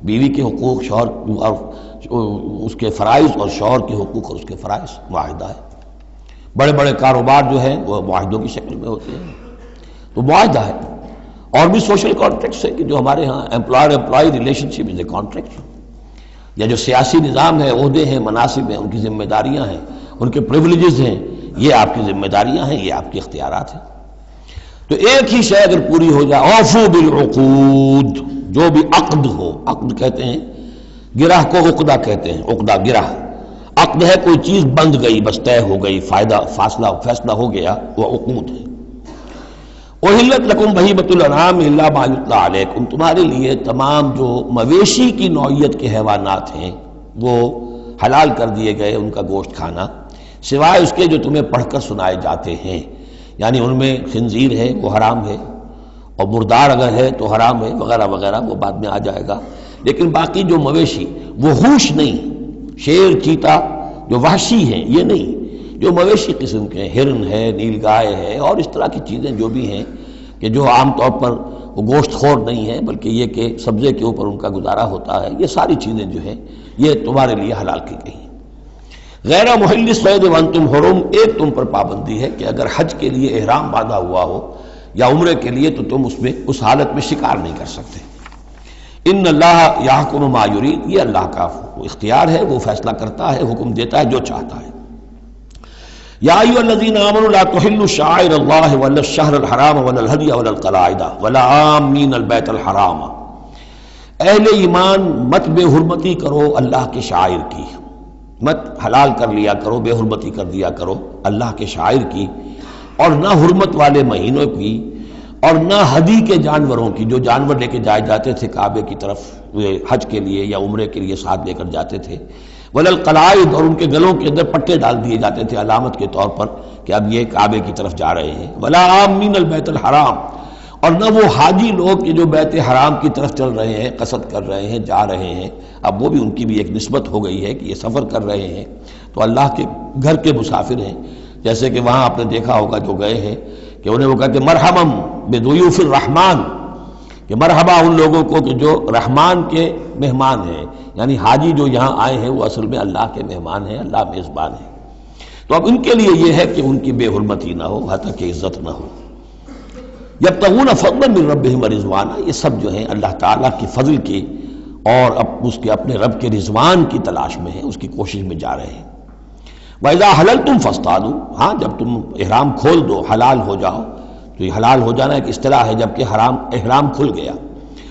بیوی کے حقوق، شوہر اور اس کے فرائض، اور شوہر کے حقوق اور اس کے فرائض، معاہدہ ہے۔ بڑے بڑے کاروبار جو ہیں وہ معاہدوں کی شکل میں ہوتے ہیں، تو معاہدہ ہے۔ اور بھی سوشل کانٹریکٹس ہیں کہ جو ہمارے ہاں employer employee relationship is a contract. یا جو سیاسی نظام ہے، عہدے ہیں، مناصب ہیں، ان کی ذمہ داریاں ہیں، ان کے پریولیجز ہیں، یہ آپ کی ذمہ داریاں ہیں، یہ آپ کے اختیارات ہیں۔ تو ایک ہی شے اگر پوری ہو جائے، اوفو بالعقود، جو بھی عقد ہو، عقد کہتے ہیں گرہ کو، عقدہ کہتے ہیں، عقدہ گرہ، عقد ہے کوئی چیز بند گئی، بس طے ہو گئی، فیصلہ ہو گیا، وہ عقود ہے۔ احلت لکم بہیمۃ الانعام الا ما یتلی علیکم، تمہارے لیے تمام جو مویشی کی نوعیت کے حیوانات ہیں وہ حلال کر دیے گئے، ان کا گوشت کھانا، سوائے اس کے جو تمہیں پڑھ کر سنائے جاتے ہیں، یعنی ان میں خنزیر ہے وہ حرام ہے، اور مردار اگر ہے تو حرام ہے، وغیرہ وغیرہ، وہ بعد میں آ جائے گا۔ لیکن باقی جو مویشی وحوش نہیں، شیر چیتا جو وحشی ہیں یہ نہیں، جو مویشی قسم کے ہیں، ہرن ہے، نیل گائے ہے، اور اس طرح کی چیزیں جو بھی ہیں کہ جو عام طور پر وہ گوشت خور نہیں ہے بلکہ یہ کہ سبزے کے اوپر ان کا گزارا ہوتا ہے، یہ ساری چیزیں جو ہیں یہ تمہارے لیے حلال کی گئی ہیں۔ غیر محل الصید وانتم حرم، ایک تم پر پابندی ہے کہ اگر حج کے لیے احرام باندھا ہوا ہو یا عمرے کے لیے تو تم اس حالت میں شکار نہیں کر سکتے۔ ان اللہ یحکم ما یرید، یہ اللہ کا اختیار ہے، وہ فیصلہ کرتا ہے، حکم دیتا ہے جو چاہتا ہے۔ یا ایھا الذین آمنوا لا تحلوا شعائر اللہ ولا الشہر الحرام ولا الہدی ولا القلائد ولا عامین البیت الحرام، اہل ایمان مت بے حرمتی کرو اللہ کے شعائر کی، مت حلال کر لیا کرو، بے حرمتی کر دیا کرو اللہ کے شعائر کی، اور نہ حرمت والے مہینوں کی، اور نہ ہدی کے جانوروں کی، جو جانور لے کے جائے جاتے تھے کعبے کی طرف حج کے لیے یا عمرے کے لیے ساتھ لے کر جاتے تھے، ولا القلائد، اور ان کے گلوں کے اندر پٹے ڈال دیے جاتے تھے علامت کے طور پر کہ اب یہ کعبے کی طرف جا رہے ہیں، ولا عامین البیت الحرام، اور نہ وہ حاجی لوگ کہ جو بیت حرام کی طرف چل رہے ہیں، قصد کر رہے ہیں، جا رہے ہیں، اب وہ بھی ان کی بھی ایک نسبت ہو گئی ہے کہ یہ سفر کر رہے ہیں تو اللہ کے گھر کے مسافر ہیں، جیسے کہ وہاں آپ نے دیکھا ہوگا جو گئے ہیں کہ انہیں وہ کہتے ہیں مرحبا بضیوف الرحمن، کہ مرحبا ان لوگوں کو کہ جو رحمان کے مہمان ہیں، یعنی حاجی جو یہاں آئے ہیں وہ اصل میں اللہ کے مہمان ہیں، اللہ میزبان ہے۔ تو اب ان کے لیے یہ ہے کہ ان کی بے حرمتی نہ ہو، حتیٰ کہ عزت نہ ہو۔ یبتغون فضلا من ربہم ورضوانا، یہ سب جو ہیں اللہ تعالیٰ کی فضل کی اور اس کے اپنے رب کے رضوان کی تلاش میں ہیں، اس کی کوشش میں جا رہے ہیں۔ وَإِذَا حَلَلْتُمْ فَاصْطَادُوا، ہاں جب تم احرام کھول دو، حلال ہو جاؤ، تو یہ حلال ہو جانا ایک اصطلاح ہے، جبکہ احرام کھل گیا،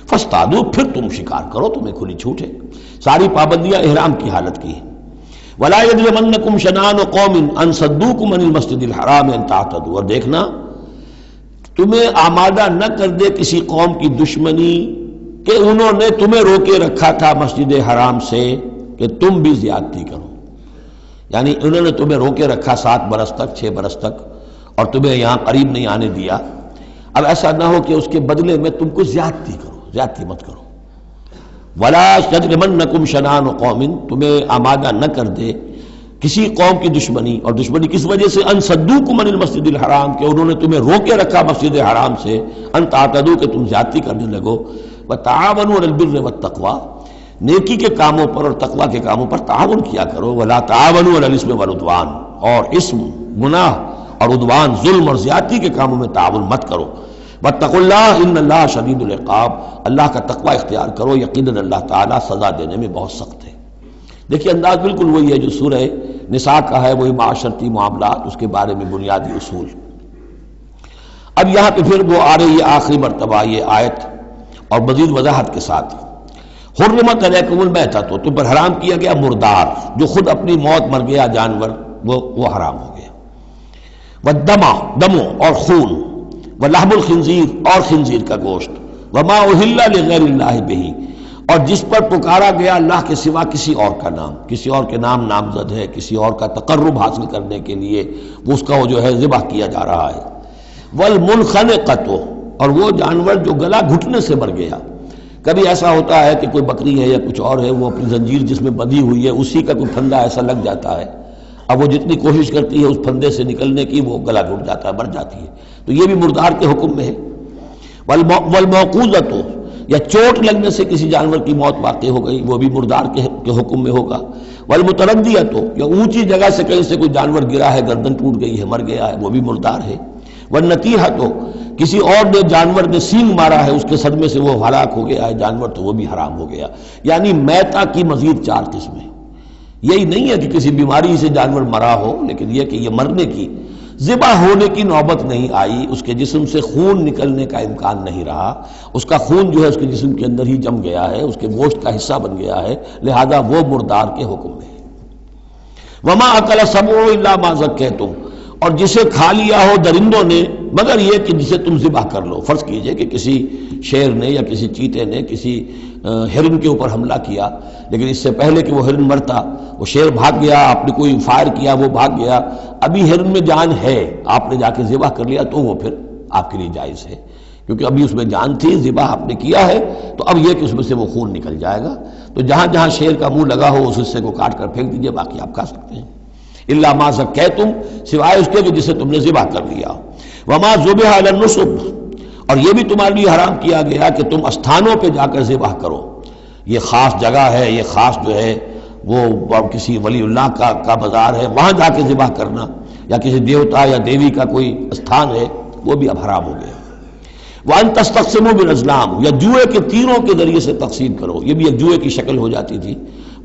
فَاصْطَادُوا، پھر تم شکار کرو، تمہیں کھلی چھوٹ ہے، ساری پابندیاں احرام کی حالت کی ہیں۔ وَلَا يَجْرِمَنَّكُمْ شَنَآنُ قَوْمٍ أَن صَدُّوكُمْ عَنِ الْمَسْجِدِ الْحَرَامِ أَن تَعْتَدُوا، اور دیکھنا تمہیں آمادہ نہ کر دے کسی قوم کی دشمنی کہ انہوں نے تمہیں روکے رکھا تھا مسجد حرام سے کہ تم بھی زیادتی کرو، یعنی انہوں نے تمہیں روکے رکھا 7 برس تک، 6 برس تک، اور تمہیں یہاں قریب نہیں آنے دیا، اب ایسا نہ ہو کہ اس کے بدلے میں تم کو زیادتی کرو، زیادتی مت کرو۔ وَلَا يَجْرِمَنَّكُمْ شَنَآنُ قَوْمٍ، تمہیں آمادہ نہ کر دے کسی قوم کی دشمنی، اور دشمنی کس وجہ سے، ان صدوکم عن المسجد الحرام، کہ انہوں نے تمہیں روکے رکھا مسجد حرام سے، ان تعتدوا، کہ تم زیادتی کرنے لگو، وتعاونوا علی البر والتقوی، نیکی کے کاموں پر اور تقوی کے کاموں پر تعاون کیا کرو، ولا تعاونوا علی الاثم والعدوان، اور اسم، گناہ اور عدوان، ظلم اور زیادتی کے کاموں میں تعاون مت کرو، واتقوا اللہ ان اللہ شدید العقاب، اللہ کا تقوی اختیار کرو، یقیناً اللہ تعالیٰ سزا دینے میں بہت سخت ہے۔ دیکھیے انداز بالکل وہی ہے جو سورہ نساء کا ہے، وہی معاشرتی معاملات، اس کے بارے میں بنیادی اصول۔ اب یہاں پہ پھر وہ آ رہی ہے آخری مرتبہ یہ آیت، اور مزید وضاحت کے ساتھ، حرمت علیکم المیتۃ، تم پر حرام کیا گیا مردار، جو خود اپنی موت مر گیا جانور، وہ حرام ہو گیا، والدم، دموں اور خون، ولحم الخنزیر، اور خنزیر کا گوشت، وما اہل لغیر اللہ بہ، اور جس پر پکارا گیا اللہ کے سوا کسی اور کا نام، کسی اور کے نام نامزد ہے، کسی اور کا تقرب حاصل کرنے کے لیے وہ اس کا وہ جو ہے ذبح کیا جا رہا ہے، والمنخنقۃ، اور وہ جانور جو گلا گھٹنے سے مر گیا۔ کبھی ایسا ہوتا ہے کہ کوئی بکری ہے یا کچھ اور ہے، وہ اپنی زنجیر جس میں بندھی ہوئی ہے اسی کا کوئی پھندا ایسا لگ جاتا ہے، اب وہ جتنی کوشش کرتی ہے اس پھندے سے نکلنے کی، وہ گلا گھٹ جاتا ہے، مر جاتی ہے، تو یہ بھی مردار کے حکم میں ہے۔ والموقوذۃ، یا چوٹ لگنے سے کسی جانور کی موت واقع ہو گئی، وہ بھی مردار کے حکم میں ہوگا۔ والمتردیۃ، یا اونچی جگہ سے کہیں سے کوئی جانور گرا ہے، گردن ٹوٹ گئی ہے، مر گیا ہے، وہ بھی مردار ہے۔ والنطیحۃ، کسی اور نے جانور نے سینگ مارا ہے، اس کے صدمے سے وہ ہلاک ہو گیا ہے جانور، تو وہ بھی حرام ہو گیا۔ یعنی میتہ کی مزید 4 قسمیں۔ یہی نہیں ہے کہ کسی بیماری سے جانور مرا ہو، لیکن یہ کہ یہ مرنے کی، ذبح ہونے کی نوبت نہیں آئی، اس کے جسم سے خون نکلنے کا امکان نہیں رہا، اس کا خون جو ہے اس کے جسم کے اندر ہی جم گیا ہے، اس کے گوشت کا حصہ بن گیا ہے، لہذا وہ مردار کے حکم میں ہے۔ وما اکل السبع الا ما ذکیتم، اور جسے کھا لیا ہو درندوں نے مگر یہ کہ جسے تم ذبح کر لو۔ فرض کیجئے کہ کسی شیر نے یا کسی چیتے نے کسی ہرن کے اوپر حملہ کیا، لیکن اس سے پہلے کہ وہ ہرن مرتا وہ شیر بھاگ گیا، آپ نے کوئی فائر کیا وہ بھاگ گیا، ابھی ہرن میں جان ہے، آپ نے جا کے ذبح کر لیا، تو وہ پھر آپ کے لیے جائز ہے، کیونکہ ابھی اس میں جان تھی، ذبح آپ نے کیا ہے، تو اب یہ کہ اس میں سے وہ خون نکل جائے گا، تو جہاں جہاں شیر کا منہ لگا ہو اس حصے کو کاٹ کر پھینک دیجئے، باقی آپ کھا سکتے ہیں۔ الا ما ذکیتم، سوائے اس کے کہ جسے تم نے ذبح کر لیا۔ وما ذبح علی النصب، اور یہ بھی تمہارے لیے حرام کیا گیا کہ تم استھانوں پہ جا کر ذبح کرو، یہ خاص جگہ ہے، یہ خاص جو ہے وہ کسی ولی اللہ کا بازار ہے، وہاں جا کے ذبح کرنا، یا کسی دیوتا یا دیوی کا کوئی استھان ہے، وہ بھی اب حرام ہو گیا۔ وَأَن تَسْتَقْسِمُوا بِالْأَزْلَامِ، یا جوئے کے تیروں کے ذریعے سے تقسیم کرو، یہ بھی ایک جوئے کی شکل ہو جاتی تھی،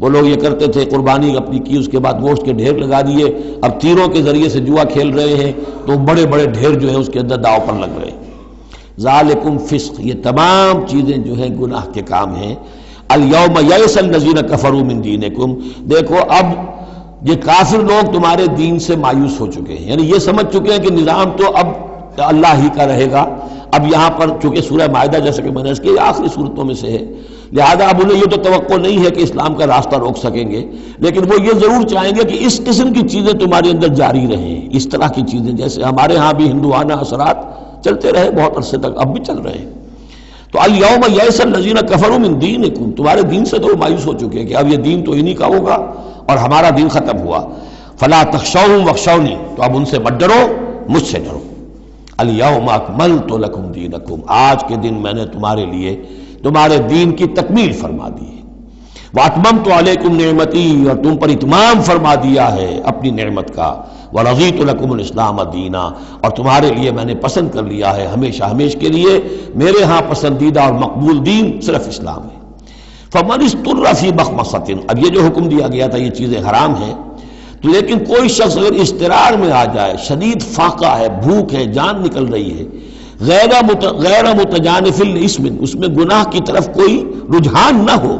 وہ لوگ یہ کرتے تھے، قربانی اپنی کی، اس کے بعد گوشت کے ڈھیر لگا دیے، اب تیروں کے ذریعے سے جوا کھیل رہے ہیں، تو بڑے بڑے ڈھیر جو ہے اس کے اندر داؤ پر لگ رہے ہیں۔ ذالکم فسق، یہ تمام چیزیں جو ہیں گناہ کے کام ہیں۔ الیوم یئس الذین کفروا من دینکم، دیکھو اب یہ کافر لوگ تمہارے دین سے مایوس ہو چکے ہیں، یعنی یہ سمجھ چکے ہیں کہ نظام تو اب اللہ ہی کا رہے گا۔ اب یہاں پر چونکہ سورہ مائدہ جیسا کہ میں نے اس کی آخری صورتوں میں سے ہے، لہذا اب انہیں یہ تو توقع نہیں ہے کہ اسلام کا راستہ روک سکیں گے، لیکن وہ یہ ضرور چاہیں گے کہ اس قسم کی چیزیں تمہارے اندر جاری رہیں، اس طرح کی چیزیں جیسے ہمارے ہاں بھی ہندوانہ اثرات چلتے رہے بہت عرصے تک، اب بھی چل رہے ہیں۔ تو الیوم یئس الذین کفروا من دینکم، تمہارے دین سے تو وہ مایوس ہو چکے ہیں کہ اب یہ دین تو انہی کا ہوگا اور ہمارا دین ختم ہوا۔ فلا تخشوہم واخشونی، تو اب ان سے مت ڈرو، مجھ سے ڈرو۔ الیوم اکملت لکم دینکم، آج کے دن میں نے تمہارے لیے تمہارے دین کی تکمیل فرما دی ہے۔ واتممت علیکم نعمتی، اور تم پر اتمام فرما دیا ہے اپنی نعمت کا۔ ورضیت لکم الاسلام دینا، اور تمہارے لیے میں نے پسند کر لیا ہے ہمیشہ ہمیشہ کے لیے میرے ہاں پسندیدہ اور مقبول دین صرف اسلام ہے۔ فمن اضطر فی مخمصۃ، اب یہ جو حکم دیا گیا تھا یہ چیزیں حرام ہیں، تو لیکن کوئی شخص اگر اضطرار میں آ جائے، شدید فاقہ ہے، بھوک ہے، جان نکل رہی ہے، غیر متجانف الاسم، اس میں گناہ کی طرف کوئی رجحان نہ ہو،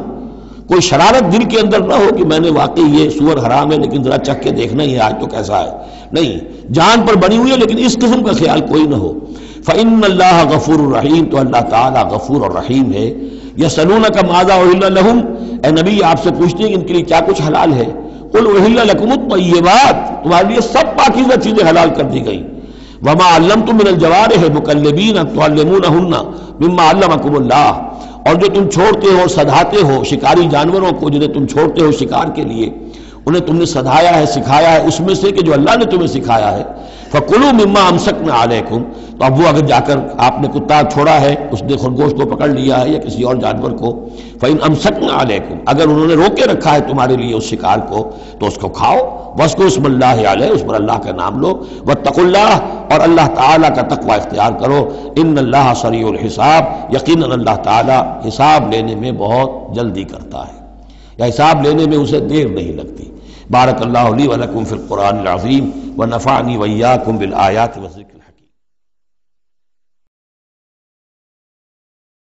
کوئی شرارت دل کے اندر نہ ہو کہ میں نے واقعی یہ سور حرام ہے لیکن ذرا چکھ کے دیکھنا ہی ہے آج تو کیسا ہے، نہیں، جان پر بنی ہوئی ہے لیکن اس قسم کا خیال کوئی نہ ہو۔ فإن اللہ غفور الرحیم، تو اللہ تعالیٰ غفور اور رحیم ہے۔ یسألونک ماذا أحل لهم، اے نبی آپ سے پوچھتے ہیں کہ ان کے لیے کیا کچھ حلال ہے۔ قل أحل لكم الطیبات، تمہارے لیے سب پاکیزہ چیزیں حلال کر دی گئی۔ وما علمتم من الجوارح مکلبین تعلمونہن مما علمکم اللہ، اور جو تم چھوڑتے ہو سدھاتے ہو شکاری جانوروں کو، جنہیں تم چھوڑتے ہو شکار کے لیے، انہیں تم نے سدھایا ہے، سکھایا ہے اس میں سے کہ جو اللہ نے تمہیں سکھایا ہے۔ فَكُلُوا مِمَّا أَمْسَكْنَا عَلَيْكُمْ، تو اب وہ اگر جا کر آپ نے کتا چھوڑا ہے، اس نے خرگوش کو پکڑ لیا ہے یا کسی اور جانور کو، فَإِنْ أَمْسَكْنَا عَلَيْكُمْ، اگر انہوں نے روکے رکھا ہے تمہارے لیے اس شکار کو، تو اس کو کھاؤ۔ وَاذْكُرُوا اسْمَ اللَّهِ عَلَيْهِ، اس پر اللہ کا نام لو۔ وَاتَّقُوا اللَّهَ، اور اللہ تعالیٰ کا تقوی اختیار کرو۔ إِنَّ اللَّهَ سَرِيعُ الْحِسَابِ، یقیناً اللہ تعالیٰ حساب لینے میں بہت جلدی کرتا ہے، یا حساب لینے میں اسے دیر نہیں لگتی۔ بارک اللہ لی و لکم فی القرآن العظیم ونفعنی وإیاکم بالآیات والذکر۔